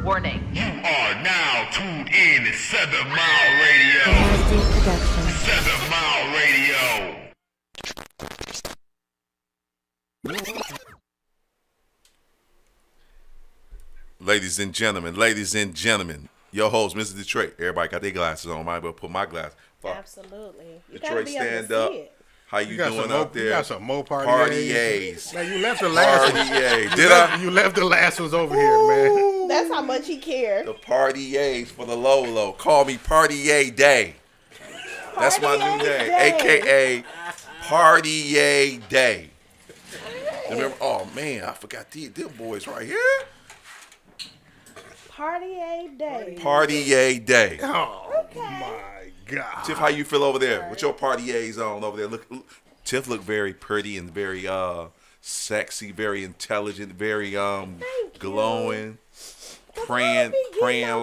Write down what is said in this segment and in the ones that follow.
Warning. You are now tuned in to 7 Mile Radio. Production. 7 Mile Radio. Ladies and gentlemen, your host, Mr. Detroit. Everybody got their glasses on. Might as well put my glasses. Fuck. Absolutely. You Detroit, gotta be able stand to up. see it. How you doing out there? You got some more Partiers. Man, you left the last one. Partiers. Did I? You left the last ones over here, man. That's how much he cared. The Partiers for the Lolo. Call me Partier Day. That's my new Partier name, Day. a.k.a. Partier Day. Remember? Oh, man, I forgot them boys right here. Partier Day. Partier Day. Oh, Okay. my God. Tiff, how you feel over there? With your Partiers on over there? Look, Tiff look very pretty and very sexy, very intelligent, very glowing, praying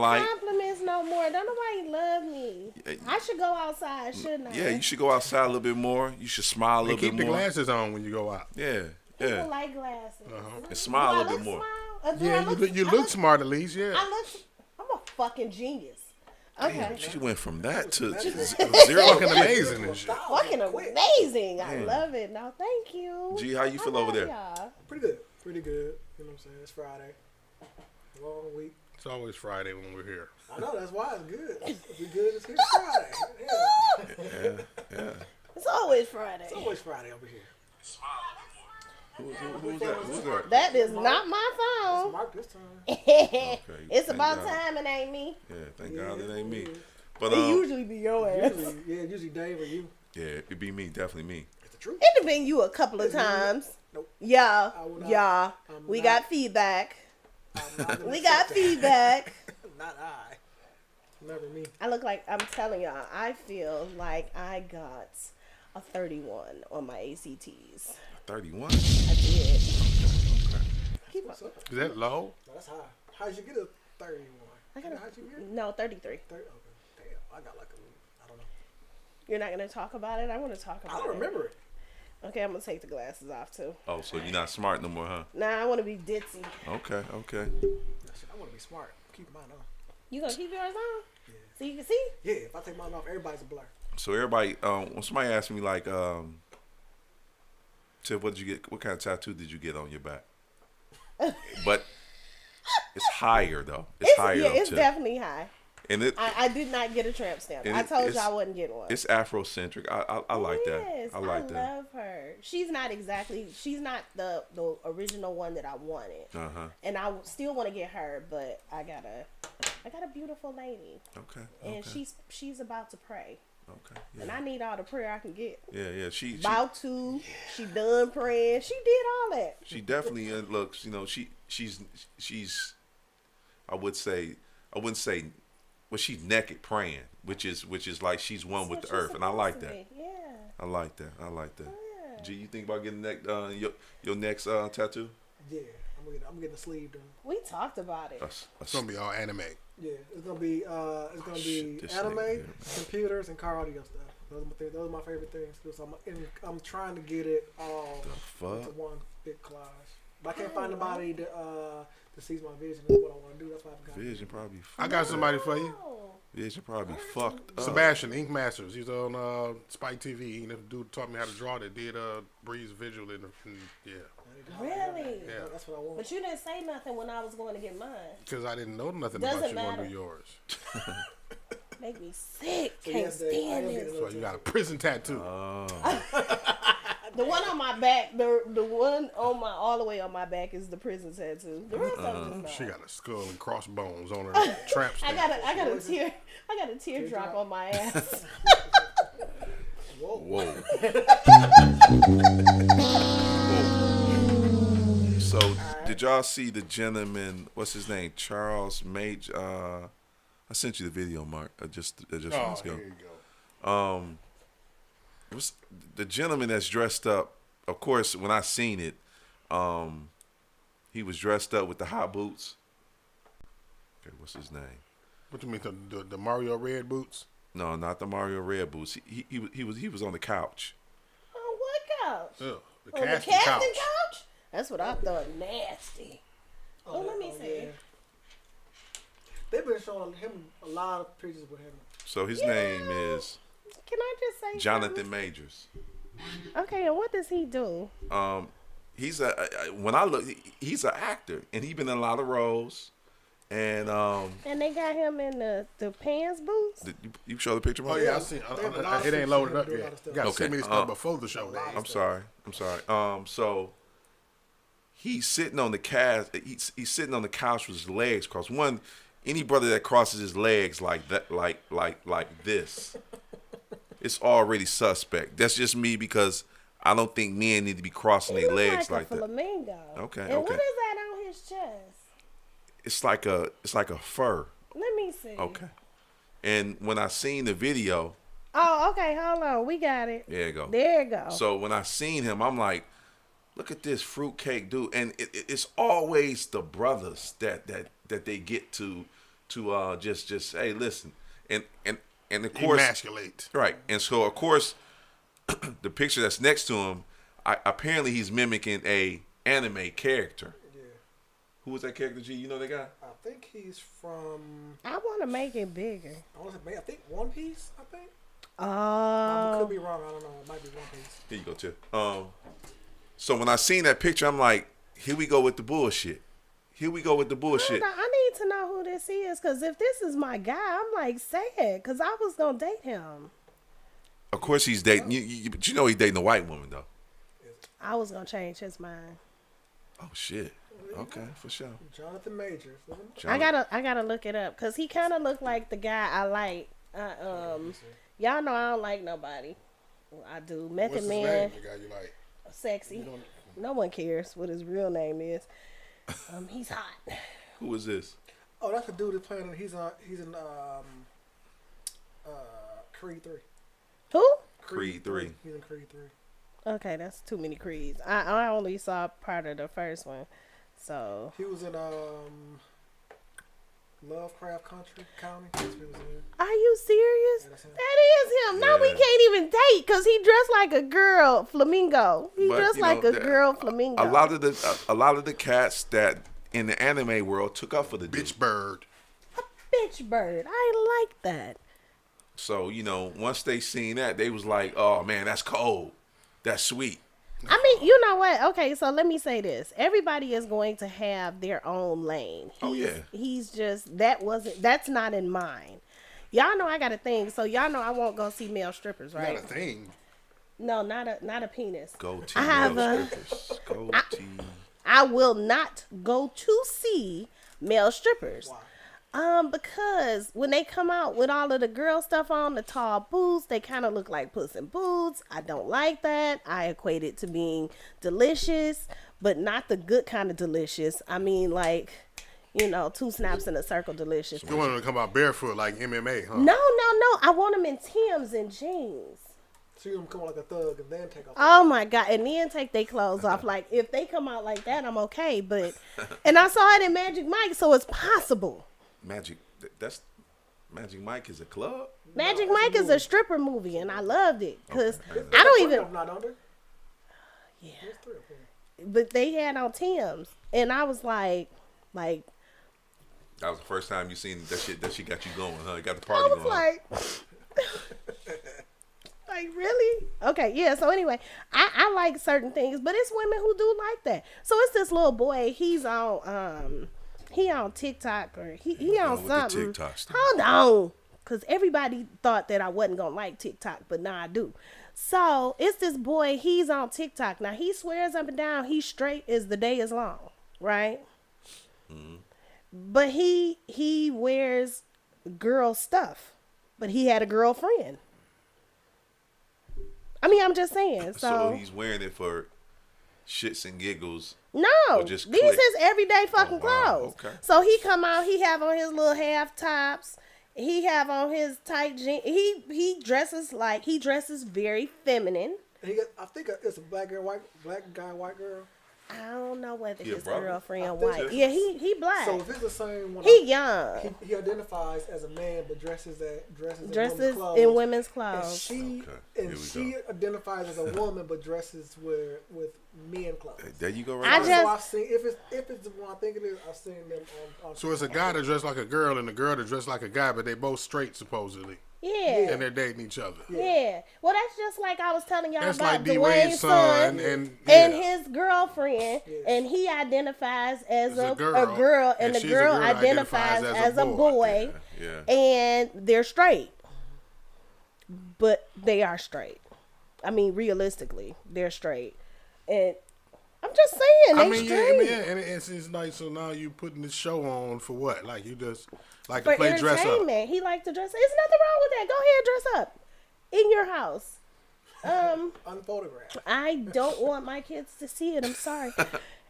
like. Compliments no more. Don't nobody love me. I should go outside, shouldn't I? Yeah, you should go outside a little bit more. You should smile a little Keep bit the more. glasses on when you go out. Yeah, People yeah. like glasses. And smile a Do I little bit look more. smile? Do I Yeah, you look smart at least, yeah. I'm a fucking genius. Okay. Damn, she went from that to Zero fucking amazing and shit. Fucking amazing. I love it. No, thank you. G, how you feel over there? Y'all. Pretty good. Pretty good. You know what I'm saying? It's Friday. Long week. It's always Friday when we're here. I know, that's why it's good. If we good, it's here Friday. Yeah. Yeah. It's always Friday. It's always Friday over here. Who's that? Who's that? That is not my It's phone. Mark this time. It's thank about God. time it ain't me. Yeah, thank God it ain't me. But It usually be your ass. Usually Dave or you. yeah, it'd be me, definitely me. It's the truth. It done been you a couple of times. Nope. Yeah, I will not- yeah. I'm We not- got feedback. I'm not gonna We got accept that. feedback. Not I. Never me. I look like, I'm telling y'all, I feel like I got a 31 on my ACTs. 31. I did. Keep What's up. up? Is that low? No, that's high. How'd you get a 31? I got How'd you get it? No, 33. 30? Okay. Damn. I got like a, I don't know. You're not going to talk about it? I want to talk about I it. don't remember it. Okay, I'm going to take the glasses off too. Oh, so you're not smart no more, huh? Nah, I want to be ditzy. Okay. Shit, I want to be smart. Keep mine on. You going to keep yours on? Yeah. So you can see? Yeah, if I take mine off, everybody's a blur. So everybody, when somebody asks me like, Tiff, what did you get? What kind of tattoo did you get on your back? But it's higher though. It's higher yeah, though, it's Tiff. definitely high. And it, I did not get a tramp stamp. And I told it's- you I wasn't getting one. it's Afrocentric. I like that. Yes, I like that. love her. She's not the original one that I wanted. Uh-huh. And I still want to get her, but I got a beautiful lady. Okay. And she's about to pray. Okay. And Yeah. I need all the prayer I can get. Yeah. She About to. She done praying. She did all that. she definitely looks. You know, she's. I wouldn't say. Well, she's naked praying, which is like she's one with That's the what earth, she's and I like supposed to that. be. Yeah. I like that. Yeah. G, you think about getting your next tattoo? Yeah, I'm getting a sleeve done. We talked about it. It's going to be all anime. Yeah, it's gonna be shit, this anime, nigga here, man. computers, and car audio stuff. Those are my favorite things. So I'm trying to get it all fuck? into one big collage. But I can't find nobody to seize my vision. That's what I want to do. That's why I've got. Vision probably. I got somebody for you. Oh. Vision probably fucked up. Sebastian, Ink Masters. He's on Spike TV. He the dude taught me how to draw that did Breeze Visual in yeah. Really? Yeah. That's what I want. But you didn't say nothing when I was going to get mine. Because I didn't know nothing Doesn't about you matter. going to do yours. Make me sick. So Can't yes, Dave, I stand am this. getting So you got a prison tattoo. The one on my back, the one on my all the way on my back is the prison tattoo. The rest of it is She not. got a skull and crossbones on her trap I stamp. got a teardrop on my ass. Whoa. So, did y'all see the gentleman? What's his name? Charles Mage. I sent you the video, Mark. Just Oh, minutes here ago. you go. It was the gentleman that's dressed up. Of course, when I seen it, he was dressed up with the high boots. Okay, what's his name? What you mean, the Mario Red boots? No, not the Mario Red boots. He was on the couch. On what couch? Ugh, the On the casting casting couch. couch? That's what I thought. Nasty. Oh, let me see. Yeah. They've been showing him a lot of pictures with him. So his name is Can I just say Jonathan Majors. something? Okay, and what does he do? He's when I look, he's an actor, and he's been in a lot of roles. And And they got him in the pants boots. you show the picture? Oh Mark? yeah, I seen. They have a lot of It ain't stuff loaded to up do, a lot yet. of stuff. You gotta Okay, send me the stuff before the show. I'm sorry. So he's sitting on the he's sitting on the couch with his legs crossed. Any brother that crosses his legs like that, like this, it's already suspect. That's just me because I don't think men need to be crossing He their look legs like like a that. flamingo. Okay, And okay. what is that on his chest? It's like a fur. Let me see. Okay. And when I seen the video, Oh, okay. Hold on. We got it. there you go. There you go. So when I seen him, I'm like, look at this fruitcake dude, and it's always the brothers that they get to just hey, listen, and of course, Emasculate. right, and so of course, the picture that's next to him, apparently he's mimicking a anime character. Yeah. Who was that character? G, you know that guy? I think he's from. I want to make it bigger. I think One Piece. I think. I Oh. could be wrong. I don't know. It might be One Piece. Here you go, Tip. So when I seen that picture, I'm like, here we go with the bullshit. Here we go with the bullshit. Hold on, I need to know who this is, because if this is my guy, I'm like sad, because I was going to date him. Of course he's dating, but you know he's dating a white woman though. I was going to change his mind. Oh shit. Okay, for sure. Jonathan Majors. I gotta look it up, because he kind of looked like the guy I like. Y'all know I don't like nobody. Well, I do. What's Method his Man, name? The guy you like? sexy. No one cares what his real name is. He's hot. Who is this? Oh, that's the dude that's playing. He's in Creed 3. Who? Creed 3. He's in Creed 3. Okay, that's too many Creeds. I only saw part of the first one, so. He was in Lovecraft County. That's what he was in. Are you serious? that's him. That is him. Now we Yeah. can't even date because he dressed like a girl flamingo. He But, dressed you like know, a girl flamingo. A lot of the cats that in the anime world took up for the dude. Bitch bird. Bitch bird. I like that. So, once they seen that, they was like, oh man, that's cold. That's sweet. I mean, you know what? Okay, so let me say this. Everybody is going to have their own lane. Oh, yeah. He's just, that's not in mine. Y'all know I got a thing, so y'all know I won't go see male strippers, right? Not a thing. No, not a penis. Go I have male a- strippers. Go I will not go to see male strippers. Why? Because when they come out with all of the girl stuff on, the tall boots, they kind of look like Puss in Boots. I don't like that. I equate it to being delicious, but not the good kind of delicious. I mean, like, 2 snaps in a circle delicious. You want him to come out barefoot like MMA, huh? No. I want them in Timbs and jeans. See him come out like a thug and then take off. Oh my God. And then take their clothes off. Like, if they come out like that, I'm okay. But, and I saw it in Magic Mike, so it's possible. Magic Mike is a club? Magic Mike is a stripper movie, and I loved it because Okay. I don't Three even. of them not under. Yeah, There's 3 of them. but they had on Tim's, and I was like, That was the first time you seen that shit. That shit got you going, huh? It got the I party was going. like really? Okay, yeah. So anyway, I like certain things, but it's women who do like that. So it's this little boy. He's on TikTok or he on with the something. TikTok stuff. Hold on, because everybody thought that I wasn't gonna like TikTok, but now I do. So it's this boy. He's on TikTok now. He swears up and down he's straight as the day is long, right? But he wears girl stuff, but he had a girlfriend. I mean, I'm just saying. So he's wearing it for shits and giggles. No, Or just these click. his everyday fucking Oh, wow. clothes. Okay. So he come out, he have on his little half tops. He have on his tight jeans. He dresses very feminine. And I think it's a black guy, white girl. I don't know whether He a his brother? girlfriend I think white. so. Yeah, he black. So if it's the same one, He young. he identifies as a man, but dresses Dresses clothes. in women's And clothes. she Okay, here we she identifies as a woman, but dresses with men clothes. There you go. I Right just- there. So I've seen if it's the one I think it is, I've seen them on So it's a guy that dressed like a girl and a girl that dressed like a guy, but they both straight supposedly, Yeah. and they're dating each other. Yeah. Well, that's just like I was telling y'all That's about like D Dwayne's Wade's son son and his girlfriend, and he identifies as a girl, and the she's a girl identifies as a boy, Yeah. and they're straight. But they are straight. I mean, realistically, they're straight. And I'm just saying, they straight. yeah, and it's like, so now you putting the show on for what? Like you just like For to play dress up. entertainment. He likes to dress up. There's nothing wrong with that. Go ahead, dress up. In your house. unphotographed. I don't want my kids to see it. I'm sorry.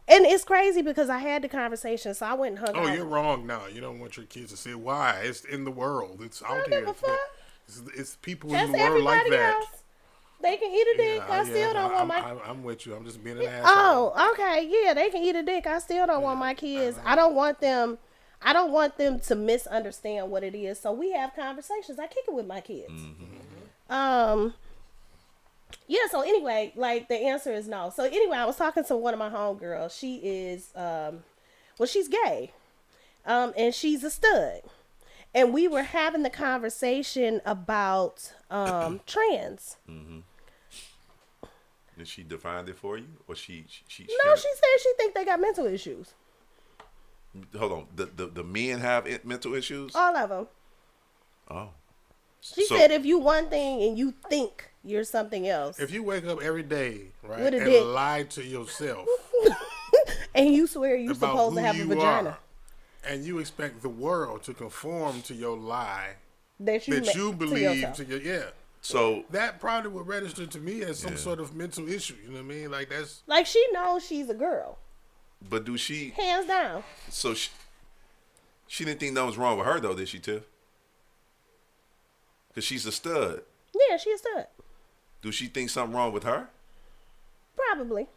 And it's crazy because I had the conversation, so I went and hung Oh, out. you're wrong now. You don't want your kids to see it. Why? It's in the world. It's out give here. a fuck. It's people That's in the world like everybody that. else. They can eat a dick. I still don't want my. I'm with you. I'm just being an asshole. Oh, okay. Yeah, they can eat a dick. I still don't want my kids. I don't want them. I don't want them to misunderstand what it is. So we have conversations. I kick it with my kids. Yeah. So anyway, like the answer is no. So anyway, I was talking to one of my homegirls. She is, well, she's gay, and she's a stud. And we were having the conversation about trans. Did she define it for you, or she? No, she said she think they got mental issues. Hold on. The men have mental issues. All of them. Oh. She So- said if you one thing and you think you're something else, If you wake up every day, right, With a and dick. lie to yourself and you swear you're about supposed who to have a you vagina are, and you expect the world to conform to your lie that you, that you to believe yourself. to your So that probably would register to me as some sort of mental issue. You know what I mean? Like that's Like she knows she's a girl, but do she? hands down. So she didn't think nothing was wrong with her though, did she, Tiff? Because she's a stud. Yeah, she a stud. Do she think something wrong with her? Probably.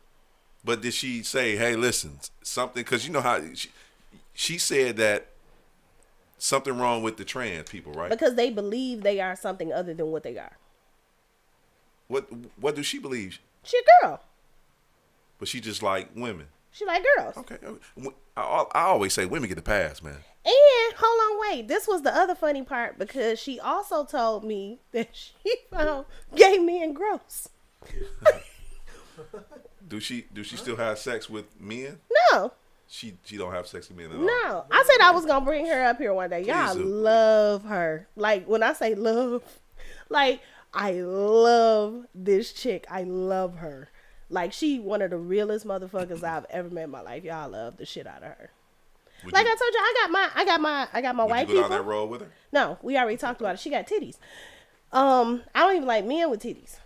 But did she say, "Hey, listen, something"? Because you know how she said that something wrong with the trans people, right? Because they believe they are something other than what they are. What do she believe? She a girl. But she just like women. She like girls. Okay, I always say women get the pass, man. And hold on, wait. This was the other funny part because she also told me that she found gay men gross. Do she still have sex with men? No. She don't have sex with men at all. No, I said I was gonna bring her up here one day. Y'all Please do. love her. Like when I say love, like I love this chick. I love her. Like she one of the realest motherfuckers I've ever met in my life. Y'all love the shit out of her. Would Like you, I told you, I got my would white you go people. down that road with her? No, we already talked about it. She got titties. I don't even like men with titties.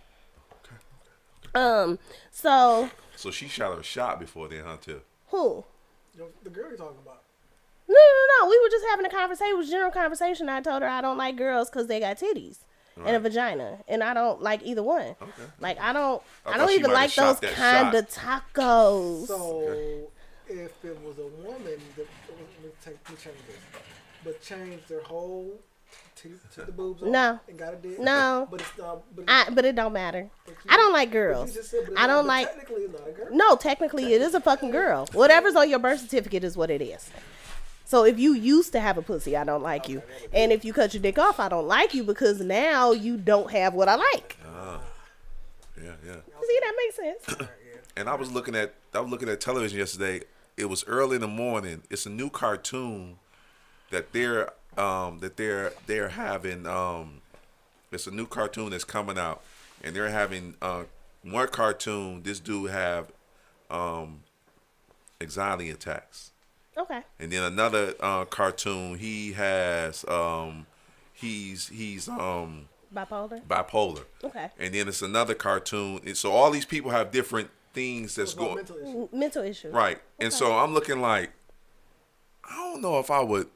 So So she shot her shot before then, huh, Tiff? who? The girl you're talking about. No. We were just having a conversation. It was a general conversation. I told her I don't like girls because they got titties and a Right. vagina, and I don't like either one. Okay. Like I don't I don't thought she even might like have those shot that kind of tacos. So if it was a woman, let me change this. But change their whole teeth to the boobs. on No. And got a dick. No. But it's not. But it don't matter. I don't like You girls. just said, but I don't but like. Technically, it's not a girl. No, technically it is a fucking girl. Whatever's on your birth certificate is what it is. So if you used to have a pussy, I don't like you. And if you cut your dick off, I don't like you because now you don't have what I like. Yeah. See, that makes sense. And I was looking at television yesterday. It was early in the morning. It's a new cartoon that they're having. It's a new cartoon that's coming out, and they're having one cartoon. This dude have anxiety attacks, Okay. and then another cartoon he has he's Bipolar. bipolar. Okay. And then it's another cartoon. And so all these people have different things that's It's about going mental issues. Mental issues. right. And so I'm looking like, I don't know if I would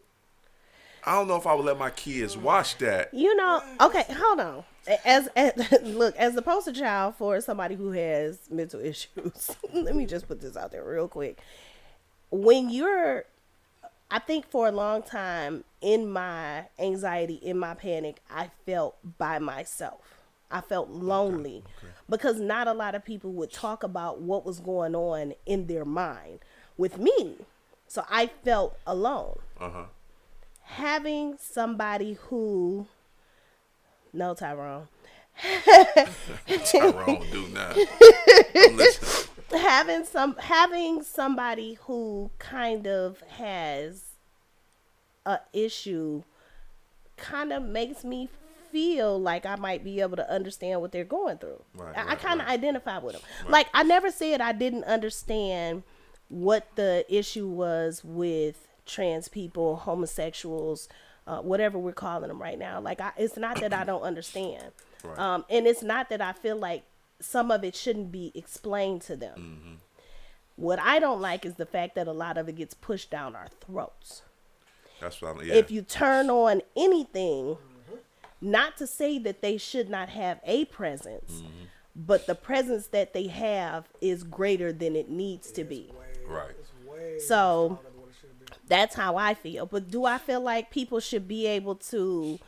let my kids watch that. You know, okay, hold on. as look, as the poster child for somebody who has mental issues, let me just put this out there real quick. I think for a long time in my anxiety, in my panic, I felt by myself. I felt lonely because not a lot of people would talk about what was going on in their mind with me. So I felt alone. Having somebody who, no, Tyrone. Tyrone, do not. I'm listening. Having somebody who kind of has a issue kind of makes me feel like I might be able to understand what they're going through. I kind of identify with them. Like, I never said I didn't understand what the issue was with trans people, homosexuals, whatever we're calling them right now. Like, it's not that I don't understand. And it's not that I feel like some of it shouldn't be explained to them. What I don't like is the fact that a lot of it gets pushed down our throats. That's what I'm, If you turn on anything, not to say that they should not have a presence, but the presence that they have is greater than it needs to be. So that's how I feel. But do I feel like people should be able to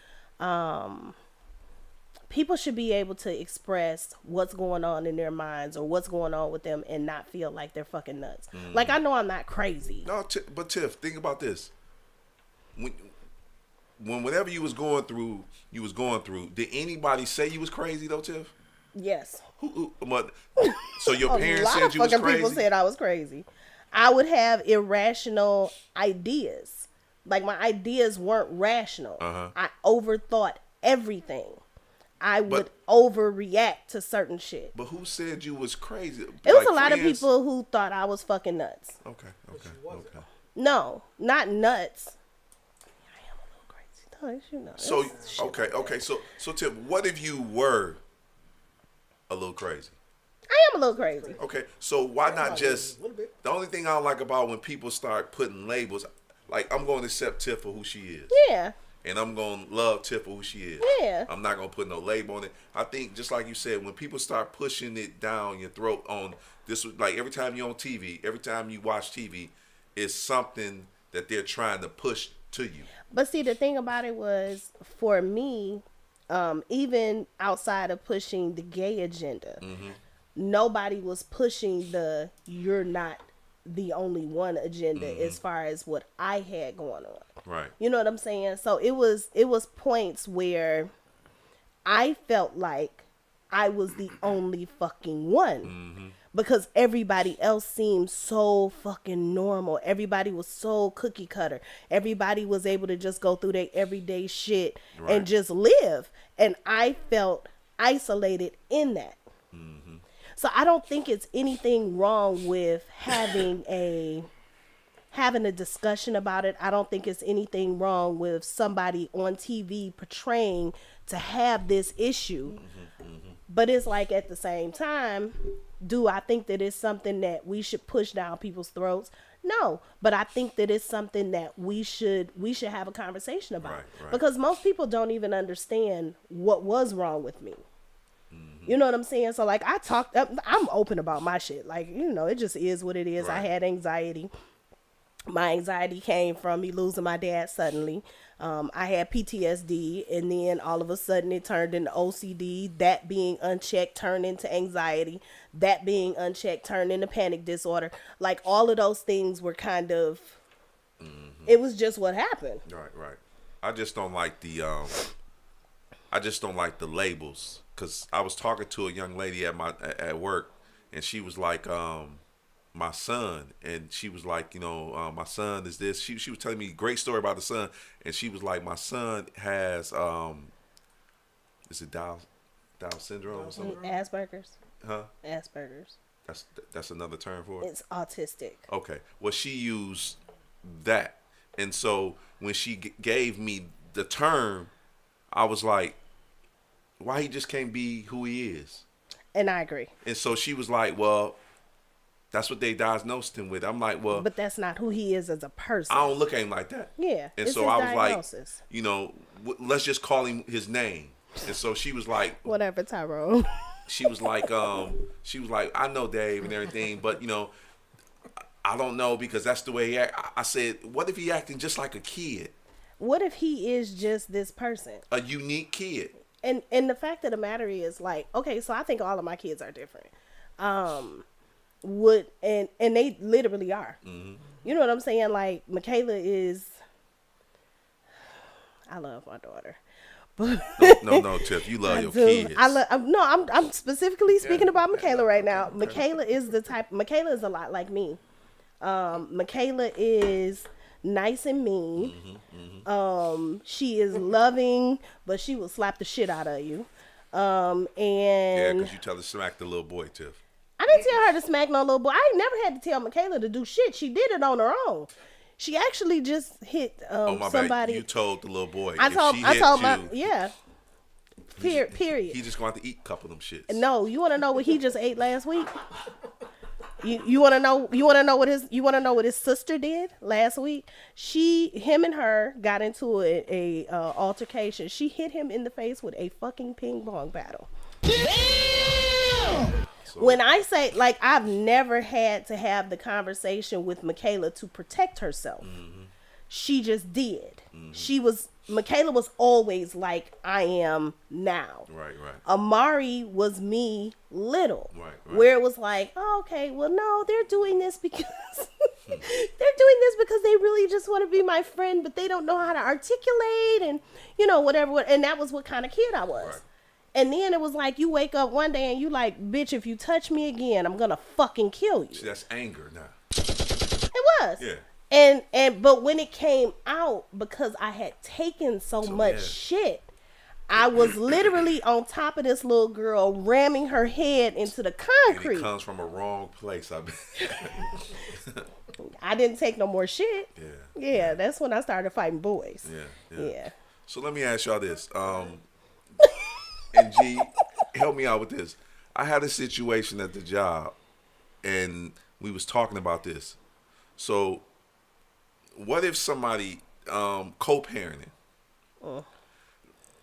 express what's going on in their minds or what's going on with them and not feel like they're fucking nuts? Like, I know I'm not crazy. No, but Tiff, think about this. Whenever you was going through, did anybody say you was crazy though, Tiff? Yes. So your parents said you was crazy? People said I was crazy. I would have irrational ideas. Like, my ideas weren't rational. I overthought everything. I would overreact to certain shit. But who said you was crazy? It was a lot of people who thought I was fucking nuts. Okay. No, not nuts. I am a little crazy. No, you know. So okay. So Tip, what if you were a little crazy? I am a little crazy. Okay, so why not just? The only thing I don't like about when people start putting labels, like, I'm going to accept Tiff for who she is. Yeah. And I'm going to love Tiff for who she is. Yeah. I'm not going to put no label on it. I think, just like you said, when people start pushing it down your throat on this, like every time you're on TV, every time you watch TV, it's something that they're trying to push to you. But see, the thing about it was, for me, even outside of pushing the gay agenda, nobody was pushing the "you're not the only one" agenda as far as what I had going on. Right. You know what I'm saying? So it was points where I felt like I was the only fucking one. Because everybody else seemed so fucking normal. Everybody was so cookie cutter. Everybody was able to just go through their everyday shit and just live. And I felt isolated in that. So I don't think it's anything wrong with having a discussion about it. I don't think it's anything wrong with somebody on TV portraying to have this issue. But it's like, at the same time, do I think that it's something that we should push down people's throats? No, but I think that it's something that we should have a conversation about. Right. Because most people don't even understand what was wrong with me. You know what I'm saying? So, like, I'm open about my shit. Like, you know, it just is what it is. Right. I had anxiety. My anxiety came from me losing my dad suddenly. I had PTSD, and then all of a sudden it turned into OCD. That being unchecked turned into anxiety. That being unchecked turned into panic disorder. Like, all of those things were kind of, it was just what happened. Right. I just don't like the labels. Cause I was talking to a young lady at work, and she was like, my son, and she was like, you know, my son is this. She was telling me a great story about the son, and she was like, my son has is it Down syndrome or something? Asperger's. Huh? Asperger's. That's another term for it. It's autistic. Okay. Well, she used that, and so when she gave me the term, I was like, why he just can't be who he is? And I agree. And so she was like, well, that's what they diagnosed him with. I'm like, well, but that's not who he is as a person. I don't look at him like that. Yeah. And so I was like, you know, let's just call him his name. And so she was like, Whatever, Tyrone. she was like, I know Dave and everything, but I don't know because that's the way he act. I said, what if he acting just like a kid? What if he is just this person? A unique kid. And the fact of the matter is, like, okay, so I think all of my kids are different. And they literally are. Mm-hmm. You know what I'm saying? Like, Michaela is, I love my daughter. But No, Tiff, you love your kids. I'm specifically speaking about Michaela right now. Michaela is a lot like me. Michaela is nice and mean. She is loving, but she will slap the shit out of you. And because you tell her to smack the little boy, Tiff. I didn't tell her to smack no little boy. I ain't never had to tell Michaela to do shit. She did it on her own. She actually just hit somebody. Bad. You told the little boy. I told Period. He just going to have to eat a couple of them shits. No, you want to know what he just ate last week? You want to know? You want to know what his sister did last week? Him and her got into a altercation. She hit him in the face with a fucking ping pong battle. When I say, like, I've never had to have the conversation with Michaela to protect herself. Mm-hmm. She just did. Mm-hmm. Michaela was always like I am now. Right. Amari was me little. Right. Where it was like, oh, okay, well, no, they're doing this because they really just want to be my friend, but they don't know how to articulate and, whatever. And that was what kind of kid I was. Right. And then it was like, you wake up one day and you like, bitch, if you touch me again, I'm going to fucking kill you. See, that's anger now. It was. Yeah. But when it came out, because I had taken so much shit, I was literally on top of this little girl, ramming her head into the concrete. And it comes from a wrong place. I didn't take no more shit. Yeah. Yeah, that's when I started fighting boys. Yeah. So let me ask y'all this. And G, help me out with this. I had a situation at the job, and we was talking about this. So, what if somebody co-parenting?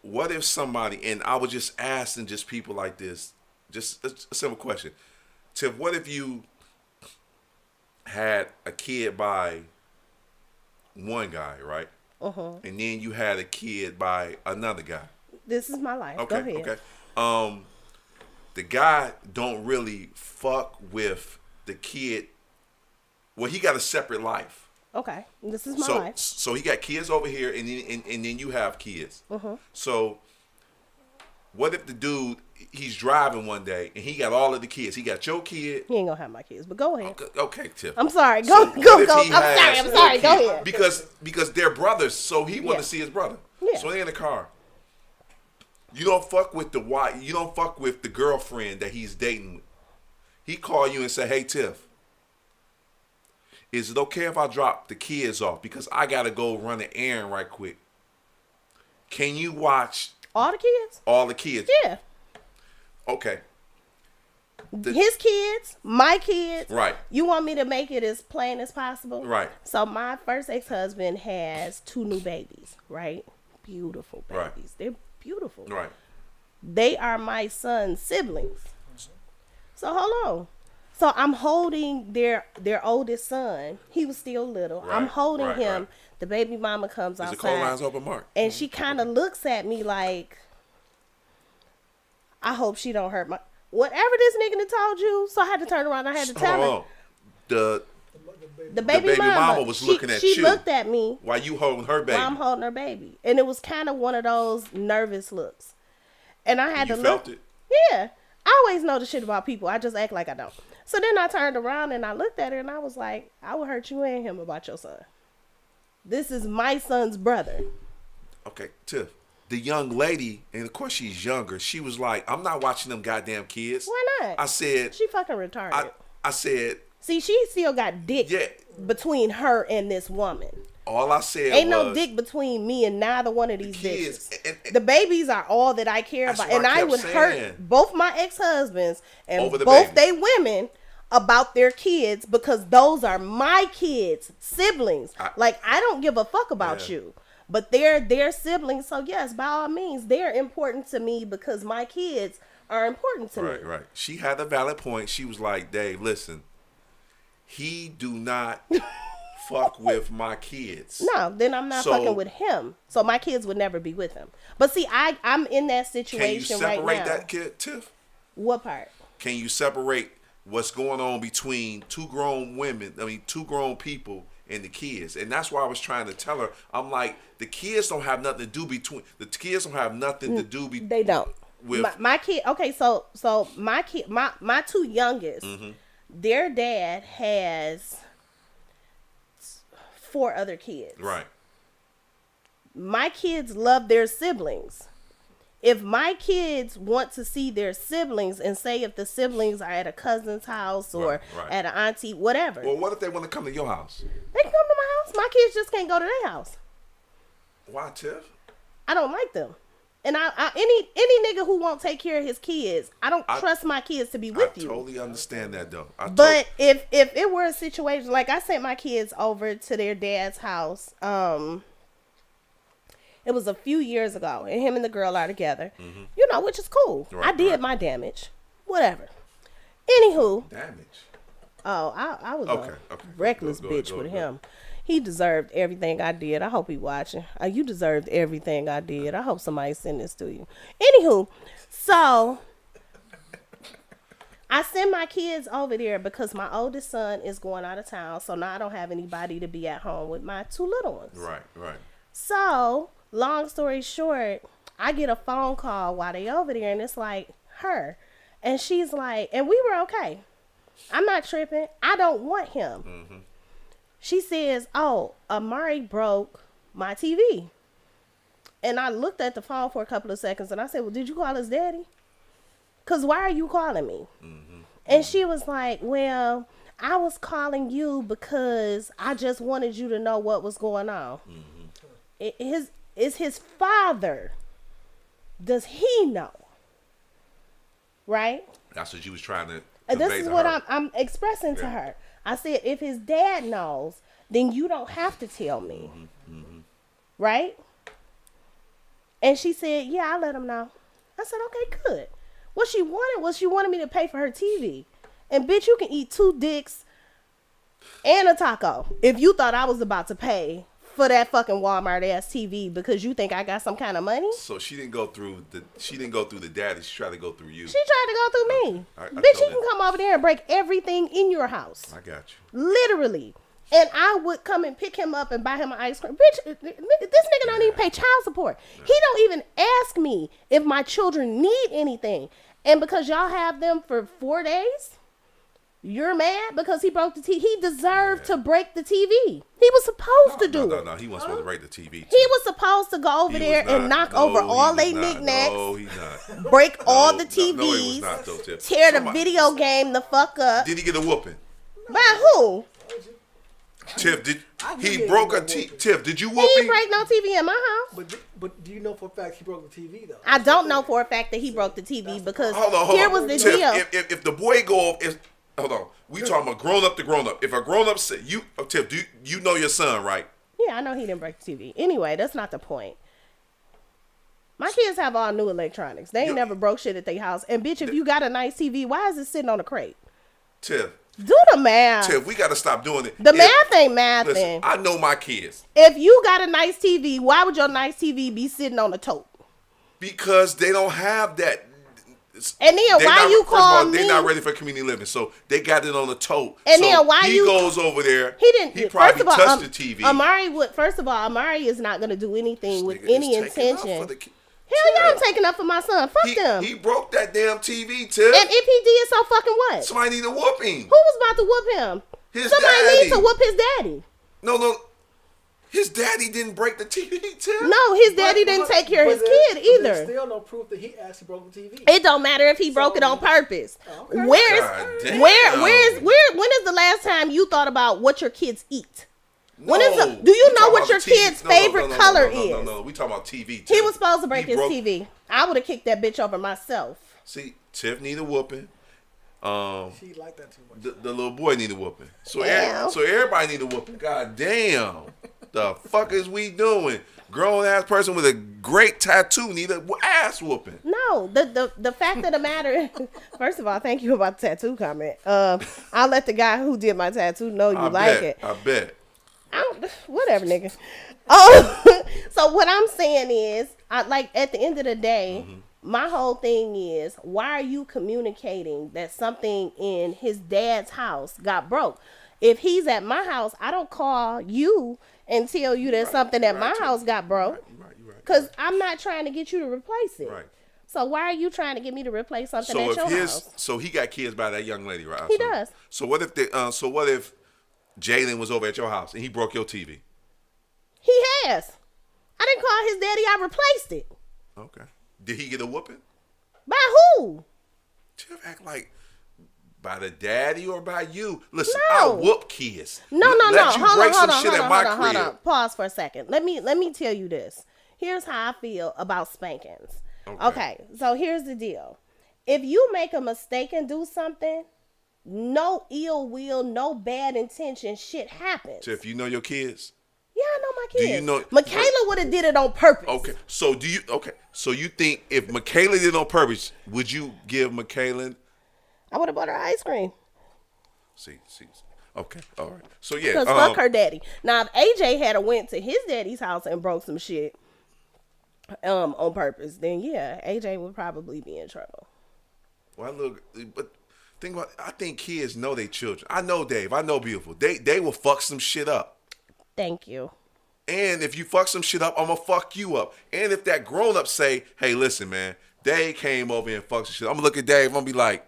What if somebody, and I was just asking just people like this, just a simple question. Tiff, what if you had a kid by one guy, right? And then you had a kid by another guy. This is my life. Go ahead. Okay. The guy don't really fuck with the kid. Well, he got a separate life. Okay. This is my life. So he got kids over here, and then you have kids. So what if the dude, he's driving one day, and he got all of the kids. He got your kid. He ain't gonna have my kids, but go ahead. Okay, Tiff. I'm sorry. Go. I'm sorry. Go ahead. Because they're brothers, so he want to see his brother. Yeah. So they in the car. You don't fuck with the wife. You don't fuck with the girlfriend that he's dating with. He call you and say, "Hey, Tiff, is it okay if I drop the kids off because I gotta go run an errand right quick? Can you watch all the kids? All the kids? Yeah. Okay. His kids, my kids. Right. You want me to make it as plain as possible? Right. So my first ex-husband has 2 new babies. Right. Beautiful babies. Right. They're beautiful. Right. They are my son's siblings. So hold on. So I'm holding their oldest son. He was still little. Right. I'm holding him. Right. The baby mama comes outside. Is the clotheslines open, Mark? And she kind of looks at me like, I hope she don't hurt my... Whatever this nigga done told you. So I had to turn around. I had to tell her. The baby mama was looking at you. She looked at me while you holding her baby. While I'm holding her baby, and it was kind of one of those nervous looks. And I had to look. You felt it? Yeah, I always know the shit about people. I just act like I don't. So then I turned around and I looked at her and I was like, I would hurt you and him about your son. This is my son's brother. Okay, Tiff. The young lady, and of course she's younger, she was like, I'm not watching them goddamn kids. Why not? I said... She fucking retarded. I said... See, she still got dick between her and this woman. All I said ain't no dick between me and neither one of these bitches. And the babies are all that I care about. And I would hurt both my ex-husbands and both they women about their kids because those are my kids, siblings. I don't give a fuck about you. But they're siblings, so yes, by all means, they're important to me because my kids are important to me. Right. She had a valid point. She was like, Dave, listen, he do not fuck with my kids. No, then I'm not fucking with him. So my kids would never be with him. But see, I'm in that situation right now. Can you separate that kid, Tiff? What part? Can you separate what's going on between two grown people and the kids? And that's why I was trying to tell her, I'm like, the kids don't have nothing to do They don't. With my kid, okay, so my kid, my two youngest, their dad has 4 other kids. Right. My kids love their siblings. If my kids want to see their siblings, and say if the siblings are at a cousin's house or at an auntie, whatever. Well, what if they want to come to your house? They can come to my house. My kids just can't go to their house. Why, Tiff? I don't like them. And any nigga who won't take care of his kids, I don't trust my kids to be with you. I totally understand that, though. But if it were a situation, like I sent my kids over to their dad's house, it was a few years ago, and him and the girl are together, which is cool. Right, I did my damage. Whatever. Anywho. Damage? Oh, I was a reckless bitch with him. He deserved everything I did. I hope he watching. You deserved everything I did. I hope somebody send this to you. Anywho, so I send my kids over there because my oldest son is going out of town. So now I don't have anybody to be at home with my 2 little ones. Right. So, long story short, I get a phone call while they over there, and it's like her. And she's like, and we were okay. I'm not tripping. I don't want him. She says, oh, Amari broke my TV. And I looked at the phone for a couple of seconds, and I said, well, did you call his daddy? Because why are you calling me? And she was like, well, I was calling you because I just wanted you to know what was going on. Is his father, does he know? Right? That's what you was trying to And this is what her. I'm expressing to her. I said, if his dad knows, then you don't have to tell me. Right? And she said, yeah, I'll let him know. I said, okay, good. What she wanted was she wanted me to pay for her TV. And bitch, you can eat 2 dicks and a taco if you thought I was about to pay for that fucking Walmart ass TV because you think I got some kind of money. So she didn't go through the daddy. She tried to go through you. She tried to go through me. Bitch, you can come over there and break everything in your house. I got you. Literally. And I would come and pick him up and buy him an ice cream. Bitch, this nigga don't even pay child support. He don't even ask me if my children need anything. And because y'all have them for 4 days, you're mad because he broke the TV. He deserved to break the TV. He was supposed to do it. No, he wasn't supposed to break the TV. He was supposed to go over there and knock over all they knickknacks. No, he's not. Break all the TVs. No, he was not, though, Tiff. Tear the video game the fuck up. Did he get a whooping? By who? Tiff, he broke a TV? Tiff, did you whoop He him? didn't break no TV in my house. But do you know for a fact he broke the TV though? I don't know for a fact that he broke the TV because Hold on. was the Tiff, deal. If the boy go, hold on. We talking about grown up to grown up. If a grown up say Tiff, do you know your son, right? Yeah, I know he didn't break the TV. Anyway, that's not the point. My kids have all new electronics. They ain't never broke shit at their house. And bitch, if you got a nice TV, why is it sitting on a crate? Tiff. Do the math. Tiff, we got to stop doing it. The math ain't mathing. Listen, I know my kids. If you got a nice TV, why would your nice TV be sitting on a tote? Because they don't have that. And then why you call me? They're not ready for community living, so they got it on the tote. And so then why he goes over there? He didn't. He probably touched the TV. Amari would. First of all, Amari is not going to do anything with any intention. Hell yeah, I'm taking up for my son. Fuck them. He broke that damn TV, Tiff. And if he did, so fucking what? Somebody need to whoop him. Who was about to whoop him? Somebody daddy. needs to whoop his daddy. No. His daddy didn't break the TV, Tiff. No, his daddy didn't take care of his kid either. There's still no proof that he actually broke the TV. It don't matter if he broke it on purpose. Okay. When is the last time you thought about what your kids eat? No, do you know what your kid's favorite color is? No, we talking about TV. Tiff. He was supposed to break his TV. I would have kicked that bitch over myself. See, Tiff need a whooping. She liked that too much. The little boy need a whooping. So Damn. everybody need a whooping. God damn. The fuck is we doing? Grown ass person with a great tattoo need a ass whooping. No, the fact of the matter. First of all, thank you about the tattoo comment. I'll let the guy who did my tattoo know you it. I bet. Whatever, nigga. So what I'm saying is, like at the end of the day, my whole thing is, why are you communicating that something in his dad's house got broke? If he's at my house, I don't call you and tell you that something at my house got broke. Because I'm not trying to get you to replace it. Right. So why are you trying to get me to replace something at your house? So he got kids by that young lady, right? He does. So what if Jalen was over at your house and he broke your TV? He has. I didn't call his daddy. I replaced it. Okay. Did he get a whooping? By who? Tiff act like by the daddy or by you. Listen, No. I whoop kids. No. Let you break some shit at my Hold crib. on. Pause for a second. Let me tell you this. Here's how I feel about spankings. Okay. So here's the deal. If you make a mistake and do something, no ill will, no bad intention, shit happens. Tiff, you know your kids? Yeah, I know my kids. Do you know Michaela would have did it on purpose. Okay. So you think if Michaela did it on purpose, would you give Michaela? I would have bought her ice cream. See. Okay. All right. So yeah. Because fuck her daddy. Now, if AJ had went to his daddy's house and broke some shit on purpose, then yeah, AJ would probably be in trouble. Well, look, but think about. I think kids know their children. I know Dave. I know Beautiful. They will fuck some shit up. Thank you. And if you fuck some shit up, I'm gonna fuck you up. And if that grown up say, "Hey, listen, man, Dave came over and fucked some shit," I'm gonna look at Dave. I'm gonna be like,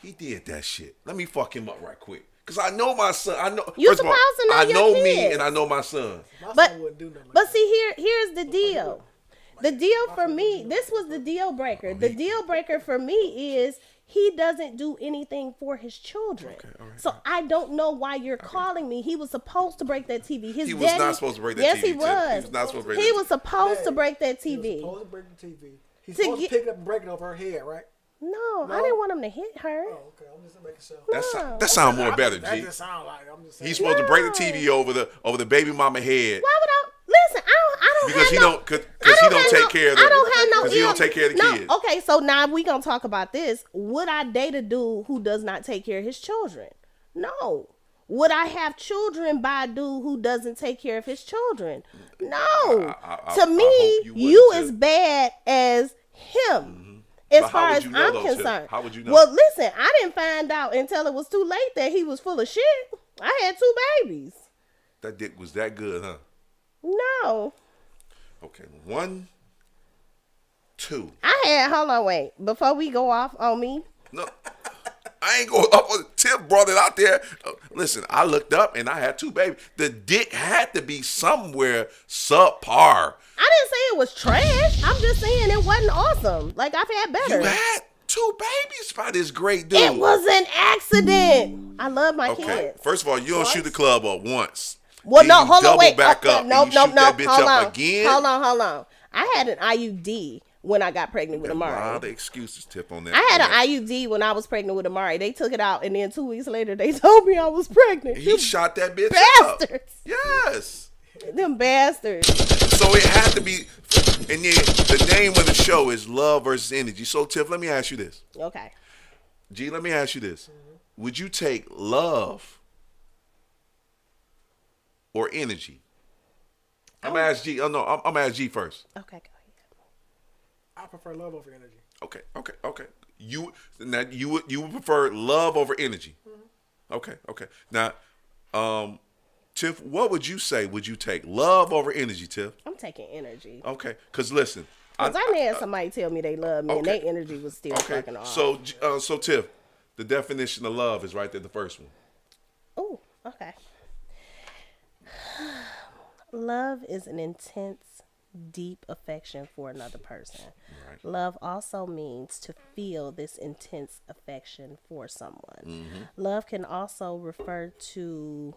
"He did that shit. Let me fuck him up right quick." Cause I know my son. I know. You first of all, supposed to know I your know kids. me and I know my son. But wouldn't do nothing like but that. see here's the deal. The deal for me, this was the deal breaker. The deal breaker for me is he doesn't do anything for his children. Okay, all right. So I don't know why you're calling me. He was supposed to break that TV. His He was daddy, not supposed to break that yes, TV. He Tim. was. He was not supposed to break He that was supposed to break that He was TV. supposed to break the TV. He's To supposed get- to pick it up and break it over her head, right? No, I didn't want him to hit her. Oh, okay. I'm just making sure. That sound more better, That G. just sound like I'm just saying. He's supposed to break the TV over the baby mama head Why would I listen? I don't because have he no, don't because I he don't have take no- care of the I don't have no because he ill- don't take care of the no, kids. Okay, so now we gonna talk about this. Would I date a dude who does not take care of his children? No. Would I have children by a dude who doesn't take care of his children? No. I To hope me, you you wouldn't, as Tiff. bad as him. As But how far would as you know, I'm though, Tiff? concerned. How would you know? Well, listen, I didn't find out until it was too late that he was full of shit. I had 2 babies. That dick was that good, huh? No. Okay, 1, 2. Hold on, wait. Before we go off on me, No, I ain't going up. Tim brought it out there. Listen, I looked up and I had 2 babies. The dick had to be somewhere subpar. I didn't say it was trash. I'm just saying it wasn't awesome. Like, I've had better. You had 2 babies by this great dude. It was an accident. I love my Okay, kids. first of all, you don't shoot the club up once. Well, Then no, you hold on, double wait. back up and No, you shoot that bitch hold up on. again. Hold on. I had an IUD when I got pregnant with A lot Amari. of excuses, Tip, on that. I had on that. an IUD when I was pregnant with Amari. They took it out, and then 2 weeks later, they told me I was pregnant. He shot that bitch up. bastards. Yes. Them bastards. So it had to be, and then the name of the show is Love versus Energy. So Tiff, let me ask you this. Okay. G, let me ask you this. Would you take love or energy? I'm gonna ask G. Oh no, I'm gonna ask G first. Okay, go ahead. I prefer love over energy. Okay. You would prefer love over energy. Okay. Now, Tiff, what would you say? Would you take love over energy, Tiff? I'm taking energy. Okay, because listen, Because I had somebody tell me they love me, and okay. their energy was still fucking off. So Tiff, the definition of love is right there, the first one. Oh, okay. Love is an intense, deep affection for another person. Right. Love also means to feel this intense affection for someone. Love can also refer to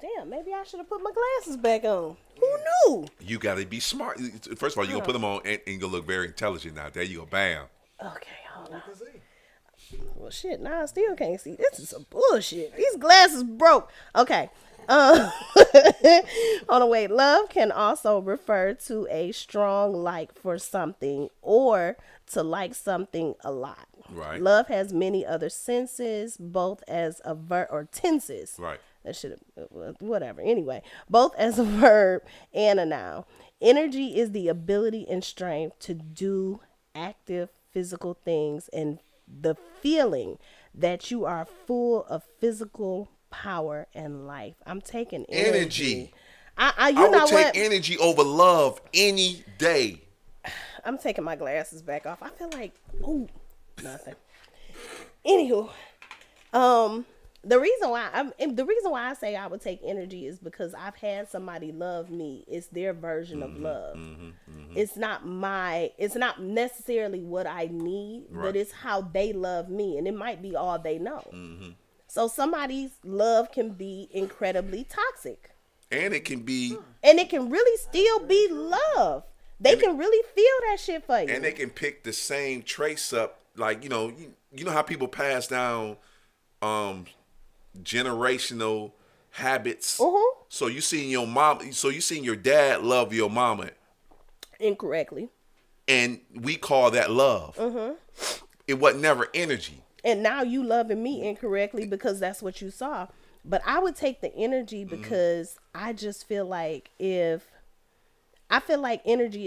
damn, maybe I should have put my glasses back on. Who knew? You got to be smart. First of all, you're going to put them on and you're going to look very intelligent now. There you go. Bam. Okay, hold on. You can see. Well, shit, now I still can't see. This is some bullshit. These glasses broke. Okay. On the way, love can also refer to a strong like for something or to like something a lot. Right. Love has many other senses, both as a verb or tenses. Right. That should have, whatever. Anyway, both as a verb and a noun. Energy is the ability and strength to do active physical things and the feeling that you are full of physical power and life. I'm taking energy. I would take energy over love any day. I'm taking my glasses back off. I feel like, ooh, nothing. Anywho, the reason why I say I would take energy is because I've had somebody love me. It's their version of love. It's not necessarily what I need, but it's how they love me, and it might be all they know. So somebody's love can be incredibly toxic, and it can really still be love. They can really feel that shit for you, and they can pick the same trace up. Like you know how people pass down generational habits. So you seen your mom. So you seen your dad love your mama incorrectly, and we call that love. It wasn't never energy. And now you loving me incorrectly because that's what you saw. But I would take the energy because I just feel like energy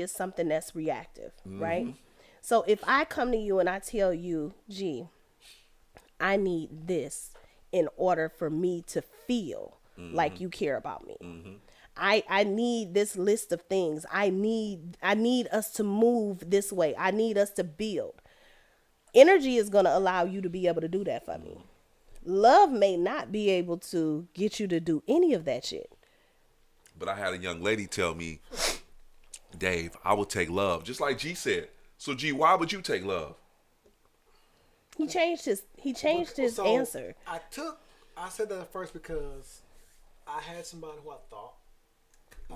is something that's reactive, right? So if I come to you and I tell you, gee, I need this in order for me to feel like you care about me. I need this list of things. I need us to move this way. I need us to build. Energy is going to allow you to be able to do that for me. Love may not be able to get you to do any of that shit. But I had a young lady tell me, Dave, I will take love. Just like G said. So G, why would you take love? He changed his answer. I said that at first because I had somebody who I thought